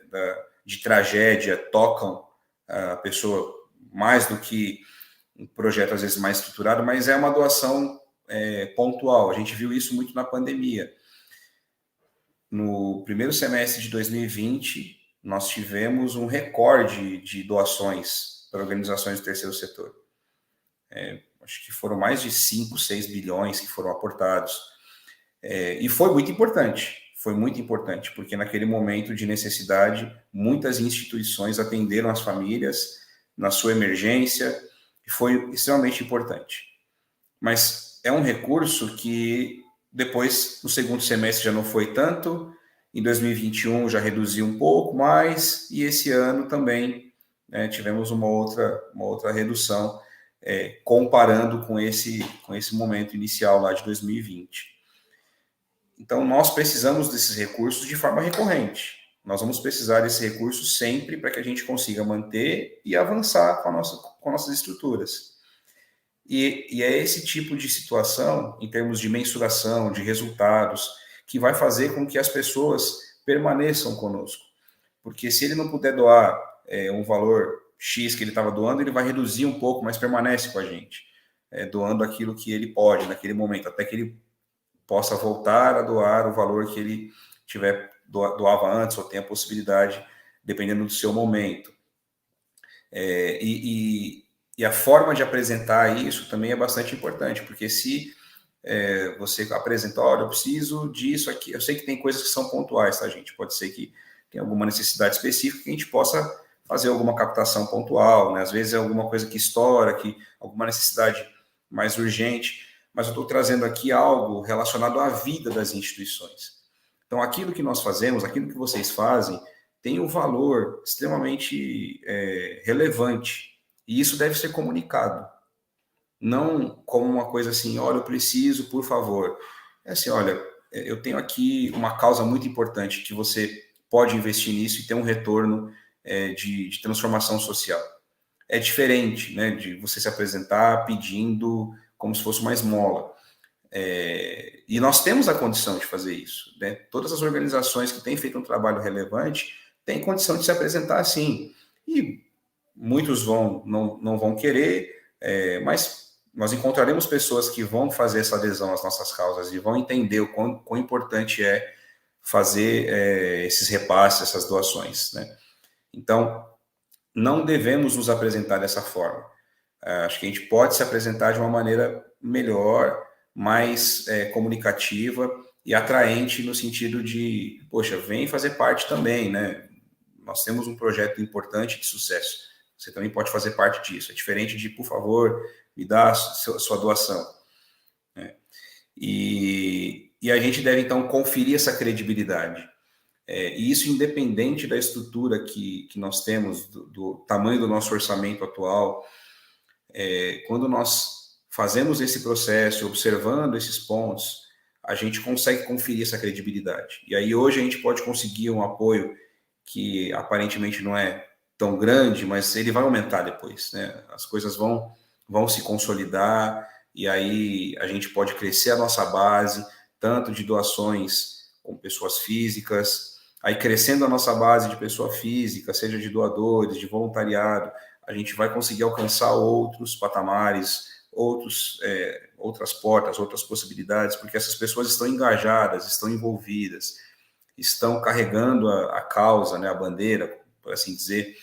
de tragédia tocam a pessoa mais do que um projeto, às vezes, mais estruturado, mas é uma doação pontual. A gente viu isso muito na pandemia. No primeiro semestre de 2020, nós tivemos um recorde de doações para organizações do terceiro setor. Acho que foram mais de 5, 6 bilhões que foram aportados. E foi muito importante, porque naquele momento de necessidade, muitas instituições atenderam as famílias na sua emergência, e foi extremamente importante. Mas é um recurso que depois, no segundo semestre, já não foi tanto, em 2021 já reduziu um pouco mais, e esse ano também tivemos uma outra redução, comparando com esse momento inicial lá de 2020. Então, nós precisamos desses recursos de forma recorrente. Nós vamos precisar desse recurso sempre para que a gente consiga manter e avançar com nossas estruturas. E é esse tipo de situação, em termos de mensuração, de resultados, que vai fazer com que as pessoas permaneçam conosco. Porque se ele não puder doar um valor X que ele estava doando, ele vai reduzir um pouco, mas permanece com a gente, doando aquilo que ele pode naquele momento, até que ele possa voltar a doar o valor que ele doava antes, ou tenha a possibilidade, dependendo do seu momento. E a forma de apresentar isso também é bastante importante, porque se você apresenta, olha, eu preciso disso aqui, eu sei que tem coisas que são pontuais, tá, gente? Pode ser que tenha alguma necessidade específica que a gente possa fazer alguma captação pontual, né? Às vezes é alguma coisa que estoura, alguma necessidade mais urgente, mas eu estou trazendo aqui algo relacionado à vida das instituições. Então, aquilo que nós fazemos, aquilo que vocês fazem, tem um valor extremamente relevante, e isso deve ser comunicado. Não como uma coisa assim, olha, eu preciso, por favor. É assim, olha, eu tenho aqui uma causa muito importante que você pode investir nisso e ter um retorno de transformação social. É diferente, né, de você se apresentar pedindo como se fosse uma esmola. E nós temos a condição de fazer isso, né? Todas as organizações que têm feito um trabalho relevante têm condição de se apresentar assim. E muitos não vão querer, mas nós encontraremos pessoas que vão fazer essa adesão às nossas causas e vão entender o quão importante é fazer esses repasses, essas doações, né? Então, não devemos nos apresentar dessa forma. Acho que a gente pode se apresentar de uma maneira melhor, mais comunicativa e atraente no sentido de, poxa, vem fazer parte também, né? Nós temos um projeto importante de sucesso. Você também pode fazer parte disso. É diferente de, por favor, me dá a sua doação. E a gente deve, então, conferir essa credibilidade. E isso independente da estrutura que nós temos, do tamanho do nosso orçamento atual. Quando nós fazemos esse processo, observando esses pontos, a gente consegue conferir essa credibilidade. E aí hoje a gente pode conseguir um apoio que aparentemente não é tão grande, mas ele vai aumentar depois, né? As coisas vão se consolidar, e aí a gente pode crescer a nossa base, tanto de doações com pessoas físicas, aí crescendo a nossa base de pessoa física, seja de doadores, de voluntariado, a gente vai conseguir alcançar outros patamares, outras portas, outras possibilidades, porque essas pessoas estão engajadas, estão envolvidas, estão carregando a causa, né, a bandeira, por assim dizer,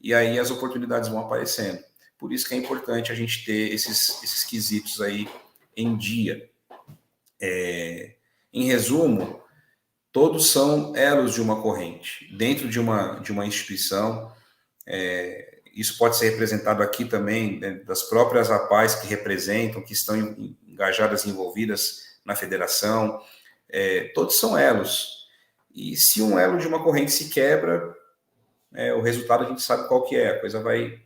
e aí as oportunidades vão aparecendo. Por isso que é importante a gente ter esses quesitos aí em dia. Em resumo, todos são elos de uma corrente. Dentro de uma instituição, isso pode ser representado aqui também, né, das próprias APAES que representam, que estão engajadas, envolvidas na federação. Todos são elos. E se um elo de uma corrente se quebra, o resultado a gente sabe qual que é, a coisa vai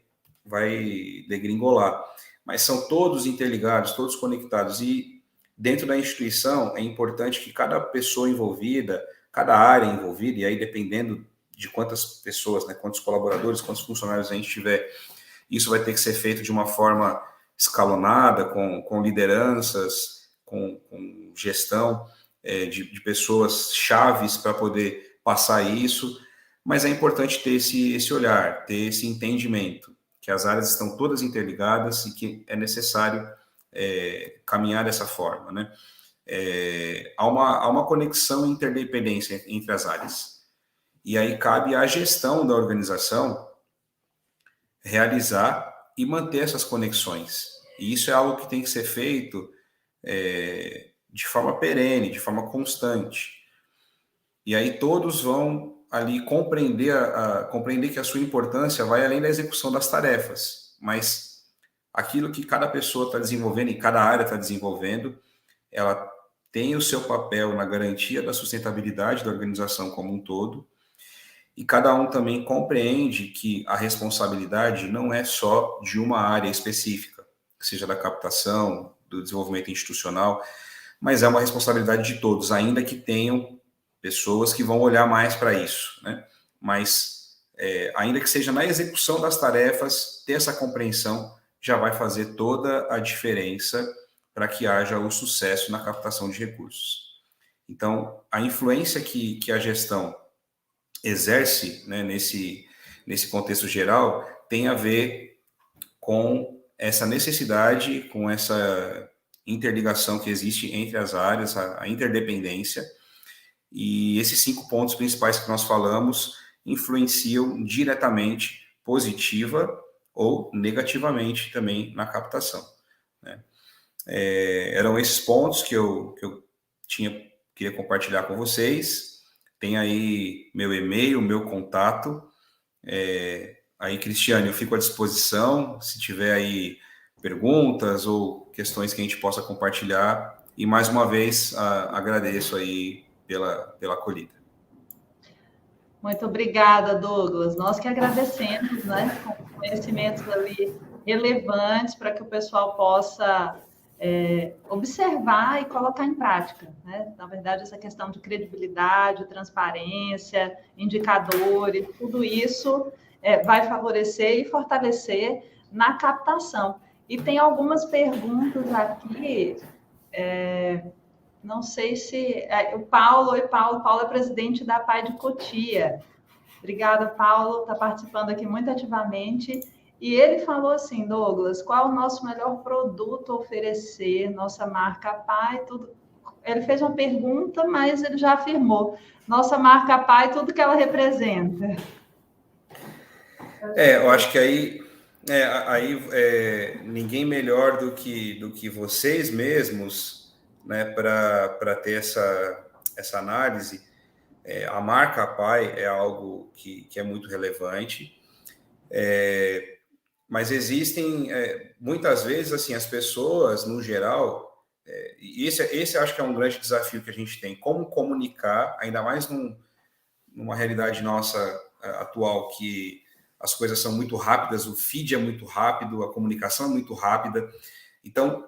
degringolar. Mas são todos interligados, todos conectados. E dentro da instituição é importante que cada pessoa envolvida, cada área envolvida, e aí dependendo de quantas pessoas, né, quantos colaboradores, quantos funcionários a gente tiver, isso vai ter que ser feito de uma forma escalonada, com lideranças, com gestão de pessoas chaves para poder passar isso, mas é importante ter esse olhar, ter esse entendimento, que as áreas estão todas interligadas e que é necessário caminhar dessa forma, né? Há uma conexão e interdependência entre as áreas. E aí cabe à gestão da organização realizar e manter essas conexões. E isso é algo que tem que ser feito de forma perene, de forma constante. E aí todos vão ali compreender que a sua importância vai além da execução das tarefas, mas aquilo que cada pessoa está desenvolvendo e cada área está desenvolvendo, ela tem o seu papel na garantia da sustentabilidade da organização como um todo, e cada um também compreende que a responsabilidade não é só de uma área específica, seja da captação, do desenvolvimento institucional, mas é uma responsabilidade de todos, ainda que tenham pessoas que vão olhar mais para isso, né? Mas, ainda que seja na execução das tarefas, ter essa compreensão já vai fazer toda a diferença para que haja o sucesso na captação de recursos. Então, a influência que a gestão exerce, né, nesse contexto geral, tem a ver com essa necessidade, com essa interligação que existe entre as áreas, a interdependência, e esses 5 pontos principais que nós falamos influenciam diretamente, positiva ou negativamente também na captação, né? Eram esses pontos que eu queria compartilhar com vocês. Tem aí meu e-mail, meu contato. Aí, Cristiane, eu fico à disposição, se tiver aí perguntas ou questões que a gente possa compartilhar. E, mais uma vez, agradeço aí pela acolhida. Muito obrigada, Douglas. Nós que agradecemos, né, com conhecimentos ali relevantes para que o pessoal possa observar e colocar em prática, né? Na verdade, essa questão de credibilidade, transparência, indicadores, tudo isso vai favorecer e fortalecer na captação. E tem algumas perguntas aqui, não sei se... o Paulo, oi, Paulo. Paulo é presidente da APAE de Cotia. Obrigada, Paulo, está participando aqui muito ativamente. E ele falou assim, Douglas, qual o nosso melhor produto a oferecer, nossa marca APAE, tudo. Ele fez uma pergunta, mas ele já afirmou. Nossa marca APAE, tudo que ela representa. Eu acho que aí ninguém melhor do que vocês mesmos, né, para ter essa análise. A marca APAE é algo que é muito relevante, mas existem muitas vezes assim as pessoas no geral, e esse acho que é um grande desafio que a gente tem, como comunicar, ainda mais numa realidade nossa atual, que as coisas são muito rápidas, o feed é muito rápido, a comunicação é muito rápida. Então,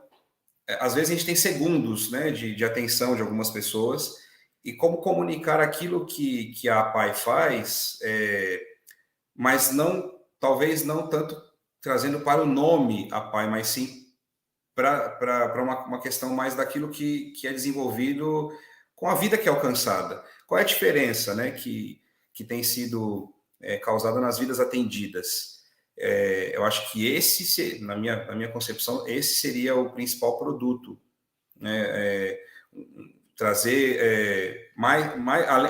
às vezes a gente tem segundos, né, de atenção de algumas pessoas, e como comunicar aquilo que a APAE faz, mas não, talvez não tanto trazendo para o nome APAE, mas sim para uma questão mais daquilo que é desenvolvido com a vida que é alcançada. Qual é a diferença, né, que tem sido causada nas vidas atendidas? Eu acho que esse, na minha concepção, esse seria o principal produto, né? Trazer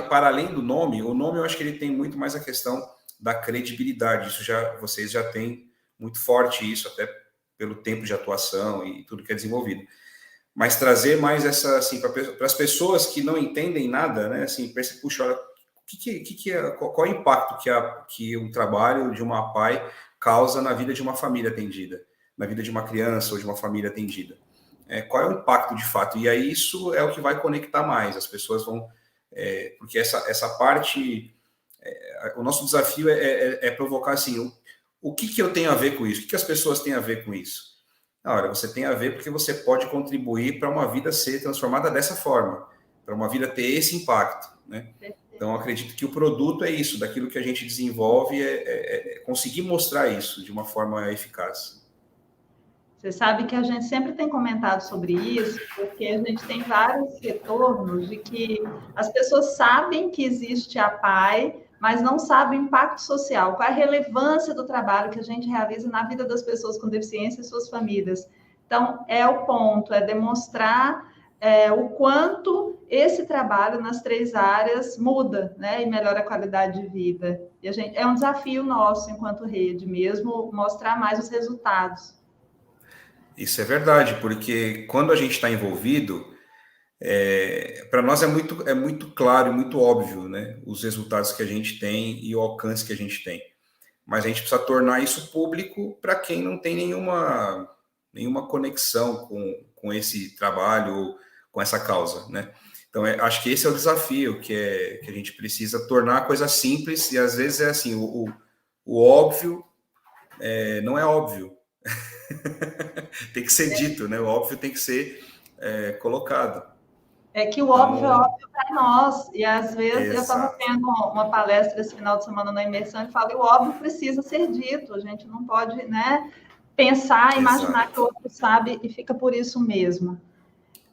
para além do nome, o nome eu acho que ele tem muito mais a questão da credibilidade. Isso vocês já têm muito forte isso, até pelo tempo de atuação e tudo que é desenvolvido. Mas trazer mais essa, assim, para as pessoas que não entendem nada, né? Assim, pensa, puxa, olha, qual é o impacto que um trabalho de uma APAE causa na vida de uma família atendida, na vida de uma criança ou de uma família atendida? Qual é o impacto de fato? E aí isso é o que vai conectar mais. As pessoas vão... porque essa parte... o nosso desafio é provocar assim, o que eu tenho a ver com isso? O que as pessoas têm a ver com isso? Olha, você tem a ver porque você pode contribuir para uma vida ser transformada dessa forma, para uma vida ter esse impacto, né? Então, eu acredito que o produto é isso, daquilo que a gente desenvolve conseguir mostrar isso de uma forma eficaz. Você sabe que a gente sempre tem comentado sobre isso, porque a gente tem vários retornos de que as pessoas sabem que existe a APAE, mas não sabem o impacto social, qual é a relevância do trabalho que a gente realiza na vida das pessoas com deficiência e suas famílias. Então, é o ponto, é demonstrar o quanto esse trabalho nas 3 áreas muda, né, e melhora a qualidade de vida. E é um desafio nosso, enquanto rede, mesmo mostrar mais os resultados. Isso é verdade, porque quando a gente está envolvido, para nós é muito claro e muito óbvio, né, os resultados que a gente tem e o alcance que a gente tem. Mas a gente precisa tornar isso público para quem não tem nenhuma conexão com esse trabalho ou com essa causa, né? Então, acho que esse é o desafio, que a gente precisa tornar a coisa simples, e às vezes é assim, o óbvio não é óbvio. Tem que ser dito, né? O óbvio tem que ser colocado. É que o óbvio é óbvio para nós, e às vezes eu estava vendo uma palestra esse final de semana na imersão e falei, o óbvio precisa ser dito, a gente não pode, né, pensar, imaginar que o outro sabe e fica por isso mesmo.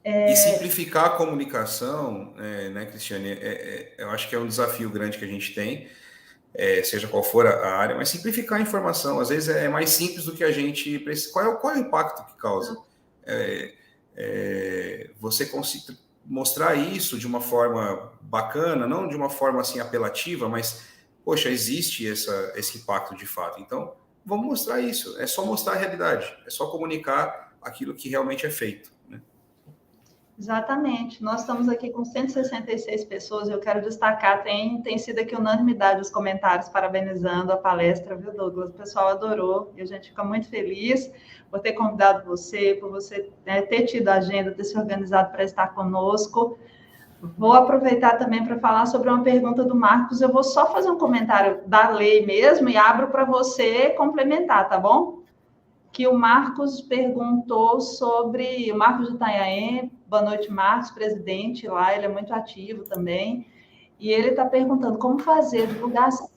E simplificar a comunicação, né, Cristiane, eu acho que é um desafio grande que a gente tem, seja qual for a área, mas simplificar a informação, às vezes é mais simples do que a gente precisa. Qual é o impacto que causa? Você conseguir mostrar isso de uma forma bacana, não de uma forma assim apelativa, mas, poxa, existe esse impacto de fato. Então, vamos mostrar isso. É só mostrar a realidade. É só comunicar aquilo que realmente é feito, né? Exatamente. Nós estamos aqui com 166 pessoas. Eu quero destacar, tem sido aqui unanimidade os comentários parabenizando a palestra, viu, Douglas? O pessoal adorou e a gente fica muito feliz por ter convidado você, por você ter tido a agenda, ter se organizado para estar conosco. Vou aproveitar também para falar sobre uma pergunta do Marcos. Eu vou só fazer um comentário da lei mesmo e abro para você complementar, tá bom? Que o Marcos perguntou sobre... O Marcos de Itanhaém, boa noite, Marcos, presidente lá, ele é muito ativo também. E ele está perguntando como fazer divulgação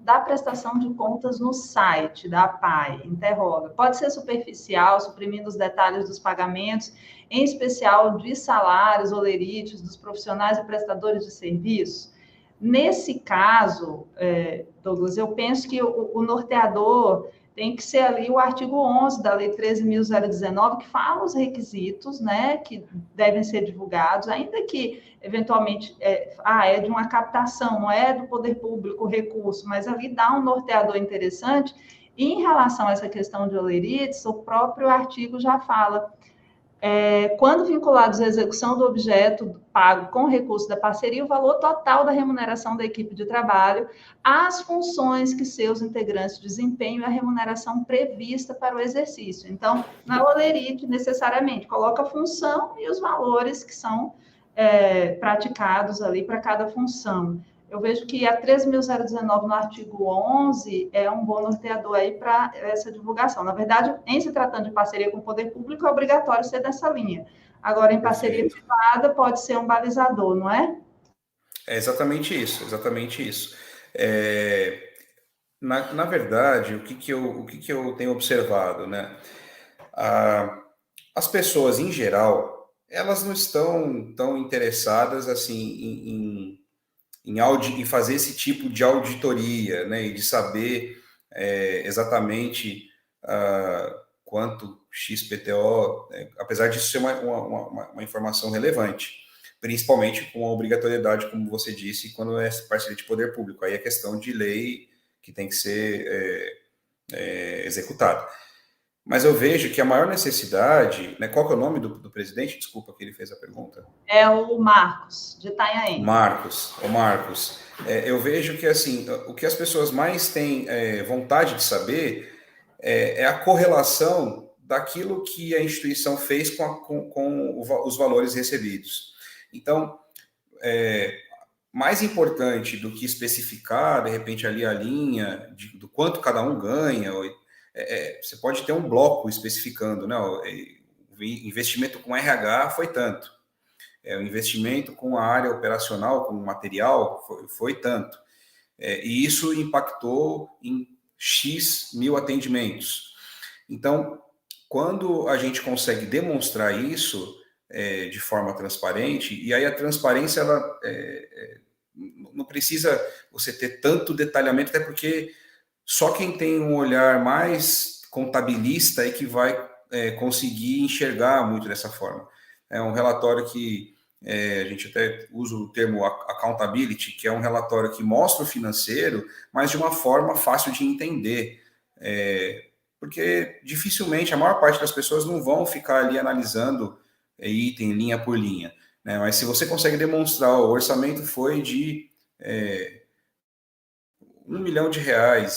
da prestação de contas no site da APAE, interroga. Pode ser superficial, suprimindo os detalhes dos pagamentos, em especial de salários, olerites, dos profissionais e prestadores de serviço? Nesse caso, Douglas, eu penso que o norteador tem que ser ali o artigo 11 da Lei 13.019, que fala os requisitos, né, que devem ser divulgados, ainda que, eventualmente, é de uma captação, não é do poder público o recurso, mas ali dá um norteador interessante. E em relação a essa questão de olerites, o próprio artigo já fala... quando vinculados à execução do objeto pago com recurso da parceria, o valor total da remuneração da equipe de trabalho, as funções que seus integrantes desempenham e a remuneração prevista para o exercício. Então, na olerite, necessariamente, coloca a função e os valores que são praticados ali para cada função. eu vejo que a 13.019, no artigo 11, é um bom norteador aí para essa divulgação. Na verdade, em se tratando de parceria com o poder público, é obrigatório ser dessa linha. Agora, em parceria privada, pode ser um balizador, não é? É exatamente isso, exatamente isso. Na verdade, o que que eu tenho observado, né? As pessoas, em geral, elas não estão tão interessadas assim em fazer esse tipo de auditoria, né? E de saber exatamente quanto XPTO, apesar disso ser uma informação relevante, principalmente com a obrigatoriedade, como você disse, quando é parceria de poder público. Aí é questão de lei que tem que ser executada. Mas eu vejo que a maior necessidade, né? Qual que é o nome do presidente? Desculpa que ele fez a pergunta. É o Marcos, de Itanhaém. O Marcos. Eu vejo que assim, o que as pessoas mais têm vontade de saber é a correlação daquilo que a instituição fez com os valores recebidos. Então, mais importante do que especificar, de repente, ali a linha do quanto cada um ganha, você pode ter um bloco especificando, né? O investimento com RH foi tanto, o investimento com a área operacional, com o material, foi tanto. E isso impactou em X mil atendimentos. Então, quando a gente consegue demonstrar isso de forma transparente, e aí a transparência, ela não precisa você ter tanto detalhamento, até porque só quem tem um olhar mais contabilista é que vai conseguir enxergar muito dessa forma. É um relatório que a gente até usa o termo accountability, que é um relatório que mostra o financeiro, mas de uma forma fácil de entender. Porque dificilmente a maior parte das pessoas não vão ficar ali analisando item, linha por linha, né? Mas se você consegue demonstrar, o orçamento foi de R$1 milhão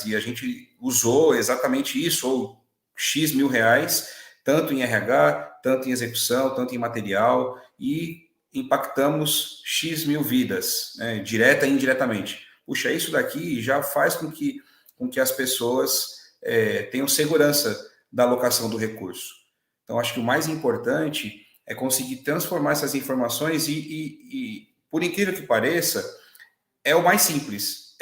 e a gente usou exatamente isso, ou X mil reais, tanto em RH, tanto em execução, tanto em material, e impactamos X mil vidas, né, direta e indiretamente. Puxa, isso daqui já faz com que as pessoas tenham segurança da alocação do recurso. Então, acho que o mais importante é conseguir transformar essas informações e por incrível que pareça, é o mais simples.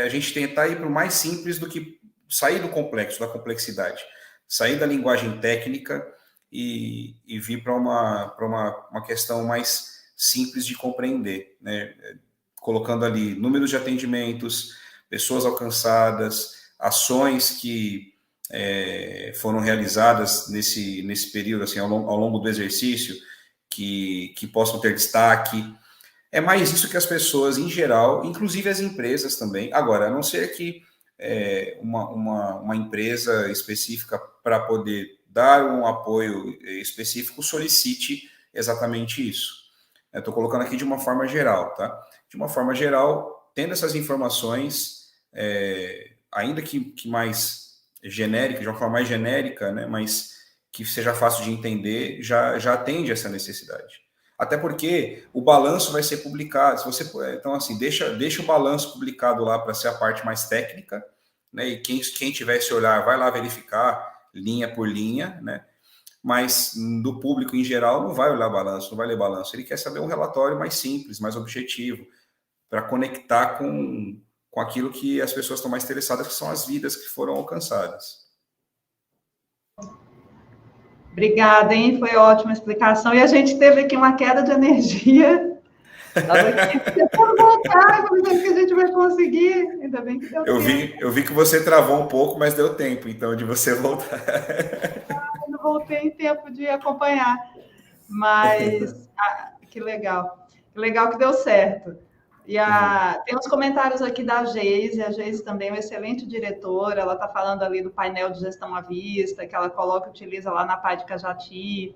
A gente tentar ir para o mais simples do que sair do complexo, da complexidade. Sair da linguagem técnica e vir para uma questão mais simples de compreender, né? Colocando ali números de atendimentos, pessoas alcançadas, ações que foram realizadas nesse período, assim, ao longo do exercício, que possam ter destaque. É mais isso que as pessoas, em geral, inclusive as empresas também. Agora, a não ser que uma empresa específica, para poder dar um apoio específico, solicite exatamente isso. Estou colocando aqui de uma forma geral, tá? De uma forma geral, tendo essas informações, ainda que mais genérica, de uma forma mais genérica, né, mas que seja fácil de entender, já atende essa necessidade. Até porque o balanço vai ser publicado. Então, assim, deixa o balanço publicado lá para ser a parte mais técnica, né? E quem tiver esse olhar vai lá verificar linha por linha, né? Mas do público em geral não vai olhar balanço, não vai ler balanço. Ele quer saber um relatório mais simples, mais objetivo, para conectar com aquilo que as pessoas estão mais interessadas, que são as vidas que foram alcançadas. Obrigada, hein? Foi ótima a explicação. E a gente teve aqui uma queda de energia. Estava aqui tentando voltar, como é que a gente vai conseguir? Ainda bem que deu tempo. Eu vi que você travou um pouco, mas deu tempo, então, de você voltar. Eu não voltei em tempo de acompanhar. Mas, que legal. Que legal que deu certo. E tem uns comentários aqui da Geise, a Geise também é uma excelente diretora, ela está falando ali do painel de gestão à vista, que ela coloca e utiliza lá na PAI de Cajati.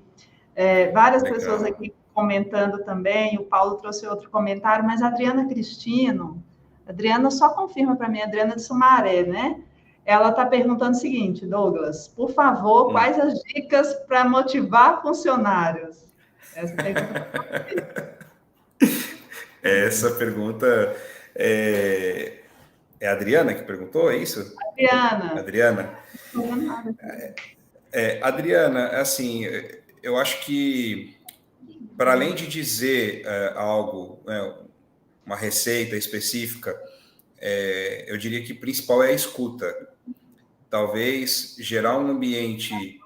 Várias legal. Pessoas aqui comentando também, o Paulo trouxe outro comentário, mas a Adriana Cristino, Adriana só confirma para mim, a Adriana de Sumaré, né? Ela está perguntando o seguinte, Douglas, por favor, quais as dicas para motivar funcionários? Essa pergunta Essa pergunta É a Adriana que perguntou, é isso? Adriana. Adriana. Adriana, assim, eu acho que, para além de dizer algo, uma receita específica, eu diria que o principal é a escuta. Talvez gerar um ambiente,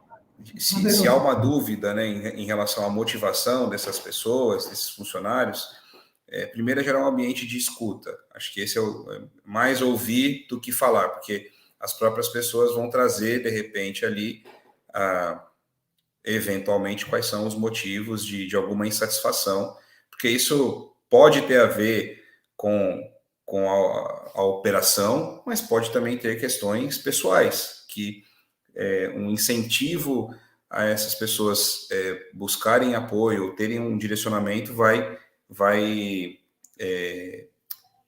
se há uma dúvida, né, em relação à motivação dessas pessoas, desses funcionários, primeiro é gerar um ambiente de escuta. Acho que esse é mais ouvir do que falar, porque as próprias pessoas vão trazer, de repente, ali, eventualmente, quais são os motivos de alguma insatisfação, porque isso pode ter a ver com a operação, mas pode também ter questões pessoais, que um incentivo a essas pessoas buscarem apoio, terem um direcionamento, vai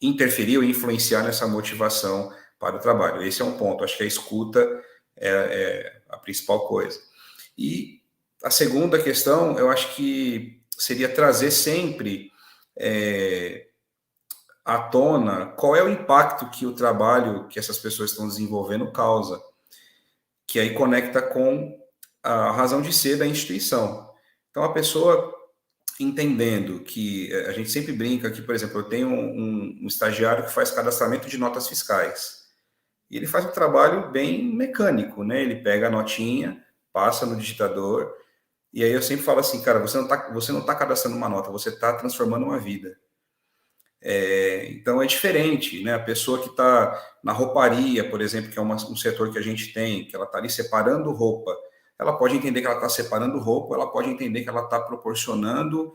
interferir ou influenciar nessa motivação para o trabalho. Esse é um ponto. Acho que a escuta é a principal coisa. E a segunda questão, eu acho que seria trazer sempre à tona qual é o impacto que o trabalho que essas pessoas estão desenvolvendo causa, que aí conecta com a razão de ser da instituição. Então, a pessoa entendendo que a gente sempre brinca que, por exemplo, eu tenho um estagiário que faz cadastramento de notas fiscais. E ele faz um trabalho bem mecânico, né? Ele pega a notinha, passa no digitador, e aí eu sempre falo assim, cara, você não tá cadastrando uma nota, você está transformando uma vida. Então é diferente, né? A pessoa que está na rouparia, por exemplo, que é um setor que a gente tem, que ela está ali separando roupa, ela pode entender que ela está separando roupa, ela pode entender que ela está proporcionando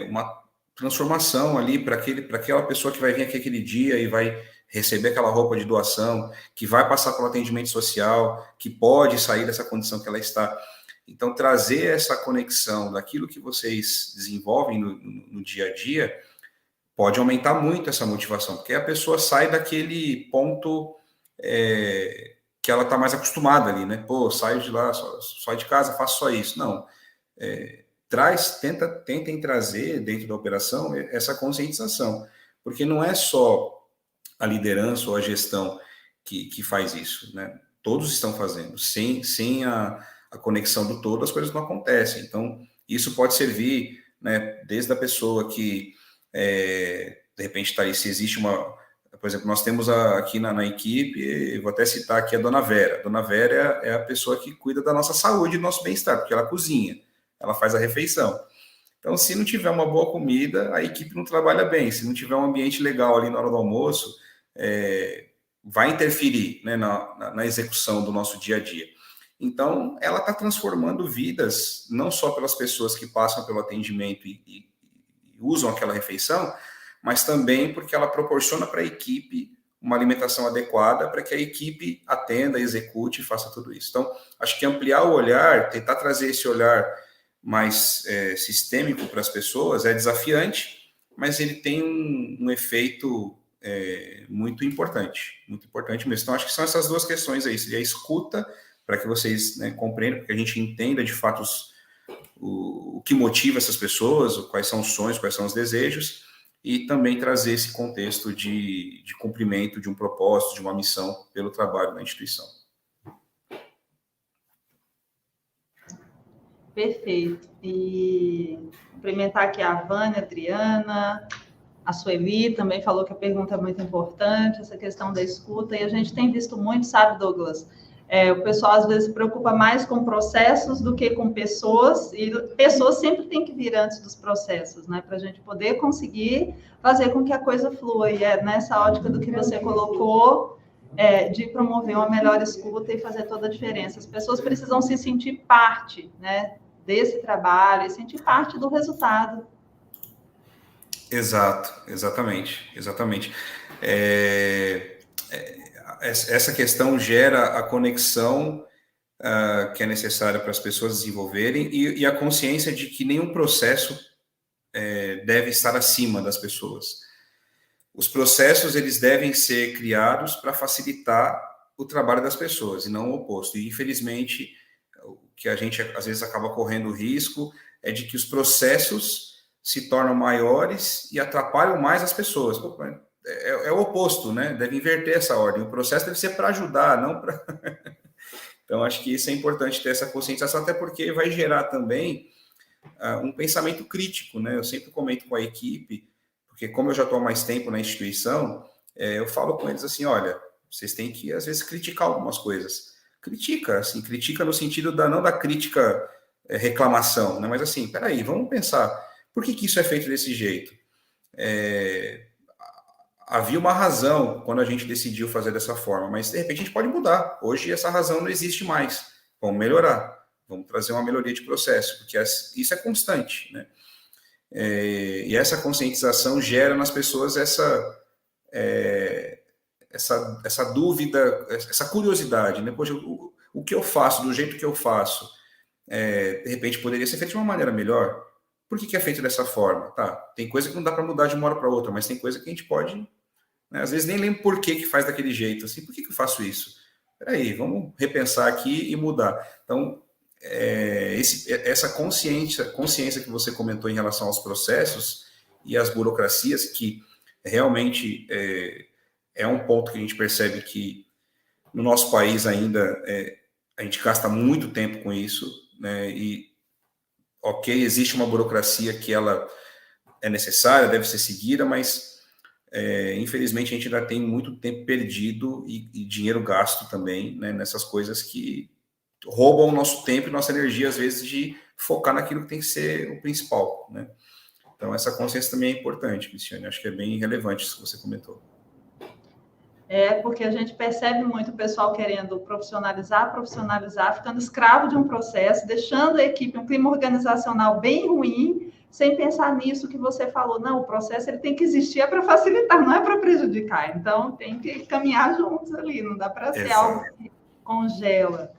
uma transformação ali para aquela pessoa que vai vir aqui aquele dia e vai receber aquela roupa de doação, que vai passar pelo atendimento social, que pode sair dessa condição que ela está. Então, trazer essa conexão daquilo que vocês desenvolvem no dia a dia pode aumentar muito essa motivação, porque a pessoa sai daquele ponto que ela está mais acostumada ali, né? Pô, saio de lá, só de casa, faço só isso. Não. Tentem trazer dentro da operação essa conscientização, porque não é só a liderança ou a gestão que faz isso, né? Todos estão fazendo. Sem a conexão do todo, as coisas não acontecem. Então, isso pode servir, né, desde a pessoa que de repente está aí, se existe por exemplo, nós temos aqui na equipe, vou até citar aqui a Dona Vera. A Dona Vera é a pessoa que cuida da nossa saúde, do nosso bem-estar, porque ela cozinha, ela faz a refeição. Então, se não tiver uma boa comida, a equipe não trabalha bem. Se não tiver um ambiente legal ali na hora do almoço, vai interferir, né, na execução do nosso dia a dia. Então, ela está transformando vidas, não só pelas pessoas que passam pelo atendimento e usam aquela refeição, mas também porque ela proporciona para a equipe uma alimentação adequada para que a equipe atenda, execute e faça tudo isso. Então, acho que ampliar o olhar, tentar trazer esse olhar mais sistêmico para as pessoas é desafiante, mas ele tem um efeito muito importante mesmo. Então, acho que são essas duas questões aí, seria a escuta, para que vocês, né, compreendam, para que a gente entenda de fato o que motiva essas pessoas, quais são os sonhos, quais são os desejos, e também trazer esse contexto de cumprimento de um propósito, de uma missão pelo trabalho na instituição. Perfeito. E cumprimentar aqui a Vânia, a Adriana, a Sueli também falou que a pergunta é muito importante, essa questão da escuta, e a gente tem visto muito, sabe, Douglas? O pessoal às vezes se preocupa mais com processos do que com pessoas, e pessoas sempre têm que vir antes dos processos, né? Para a gente poder conseguir fazer com que a coisa flua. E é nessa ótica do que você colocou, de promover uma melhor escuta e fazer toda a diferença. As pessoas precisam se sentir parte, né, desse trabalho e sentir parte do resultado. Exatamente. Essa questão gera a conexão que é necessária para as pessoas desenvolverem e a consciência de que nenhum processo deve estar acima das pessoas. Os processos, eles devem ser criados para facilitar o trabalho das pessoas e não o oposto. E, infelizmente, o que a gente às vezes acaba correndo o risco é de que os processos se tornam maiores e atrapalham mais as pessoas. é o oposto, né? Deve inverter essa ordem. O processo deve ser para ajudar, não para... Então, acho que isso é importante ter essa conscientização, até porque vai gerar também um pensamento crítico, né? Eu sempre comento com a equipe, porque como eu já estou há mais tempo na instituição, eu falo com eles assim, olha, vocês têm que, às vezes, criticar algumas coisas. Critica, assim, critica no sentido não da crítica reclamação, né? Mas assim, peraí, vamos pensar, por que isso é feito desse jeito? Havia uma razão quando a gente decidiu fazer dessa forma, mas de repente a gente pode mudar. Hoje essa razão não existe mais. Vamos melhorar, vamos trazer uma melhoria de processo, porque isso é constante, né? E essa conscientização gera nas pessoas essa dúvida, essa curiosidade, né? Poxa, o que eu faço, do jeito que eu faço, de repente poderia ser feito de uma maneira melhor. Por que é feito dessa forma? Tá, tem coisa que não dá para mudar de uma hora para outra, mas tem coisa que a gente pode, né? Às vezes nem lembro por que faz daquele jeito, assim, por que eu faço isso? Peraí, vamos repensar aqui e mudar. Então, essa consciência que você comentou em relação aos processos e às burocracias, que realmente é um ponto que a gente percebe que no nosso país ainda a gente gasta muito tempo com isso, né? E, ok, existe uma burocracia que ela é necessária, deve ser seguida, mas infelizmente a gente ainda tem muito tempo perdido e dinheiro gasto também, né, nessas coisas que roubam o nosso tempo e nossa energia, às vezes, de focar naquilo que tem que ser o principal, né? Então, essa consciência também é importante, Cristiane. Acho que é bem relevante isso que você comentou. Porque a gente percebe muito o pessoal querendo profissionalizar, ficando escravo de um processo, deixando a equipe um clima organizacional bem ruim, sem pensar nisso que você falou. Não, o processo ele tem que existir para facilitar, não é para prejudicar. Então, tem que caminhar juntos ali, não dá para ser algo que congela.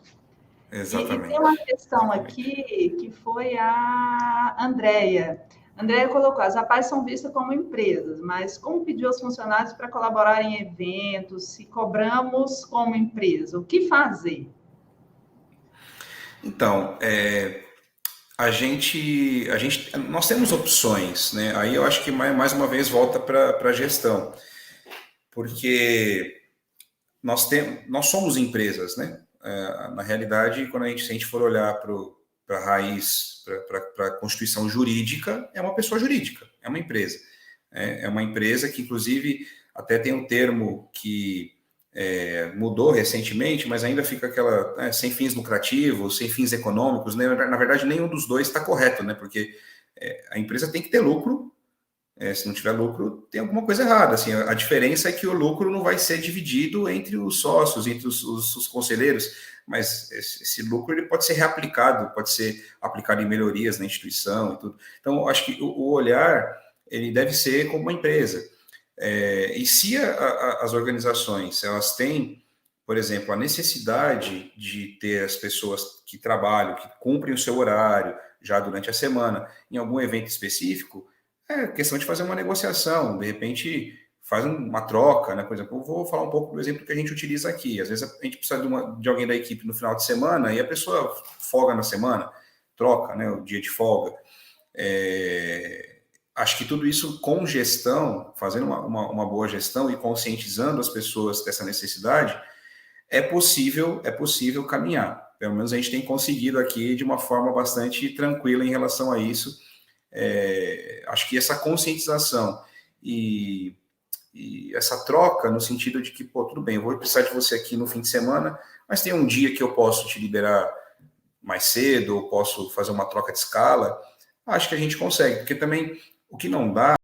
Exatamente. E tem uma questão aqui que foi a Andréia. Andréia colocou, as APAES são vistas como empresas, mas como pedir aos funcionários para colaborar em eventos, se cobramos como empresa, o que fazer? Então, nós temos opções, né? Aí eu acho que mais uma vez volta para a gestão, porque nós somos empresas, né? Na realidade, quando a gente for olhar para a raiz, para a constituição jurídica, é uma pessoa jurídica, é uma empresa. É uma empresa que, inclusive, até tem um termo que mudou recentemente, mas ainda fica aquela sem fins lucrativos, sem fins econômicos, né? Na verdade, nenhum dos dois está correto, né? Porque a empresa tem que ter lucro. Se não tiver lucro, tem alguma coisa errada. Assim, a diferença é que o lucro não vai ser dividido entre os sócios, entre os conselheiros, mas esse lucro ele pode ser reaplicado, pode ser aplicado em melhorias na instituição e tudo. Então, acho que o olhar ele deve ser como uma empresa. E se as organizações elas têm, por exemplo, a necessidade de ter as pessoas que trabalham, que cumprem o seu horário já durante a semana, em algum evento específico, é questão de fazer uma negociação, de repente faz uma troca, né? Por exemplo, eu vou falar um pouco do exemplo que a gente utiliza aqui. Às vezes a gente precisa de alguém da equipe no final de semana e a pessoa folga na semana, troca, né, o dia de folga. Acho que tudo isso com gestão, fazendo uma boa gestão e conscientizando as pessoas dessa necessidade, é possível caminhar. Pelo menos a gente tem conseguido aqui de uma forma bastante tranquila em relação a isso. Acho que essa conscientização e essa troca no sentido de que, tudo bem, eu vou precisar de você aqui no fim de semana, mas tem um dia que eu posso te liberar mais cedo, ou posso fazer uma troca de escala, acho que a gente consegue, porque também o que não dá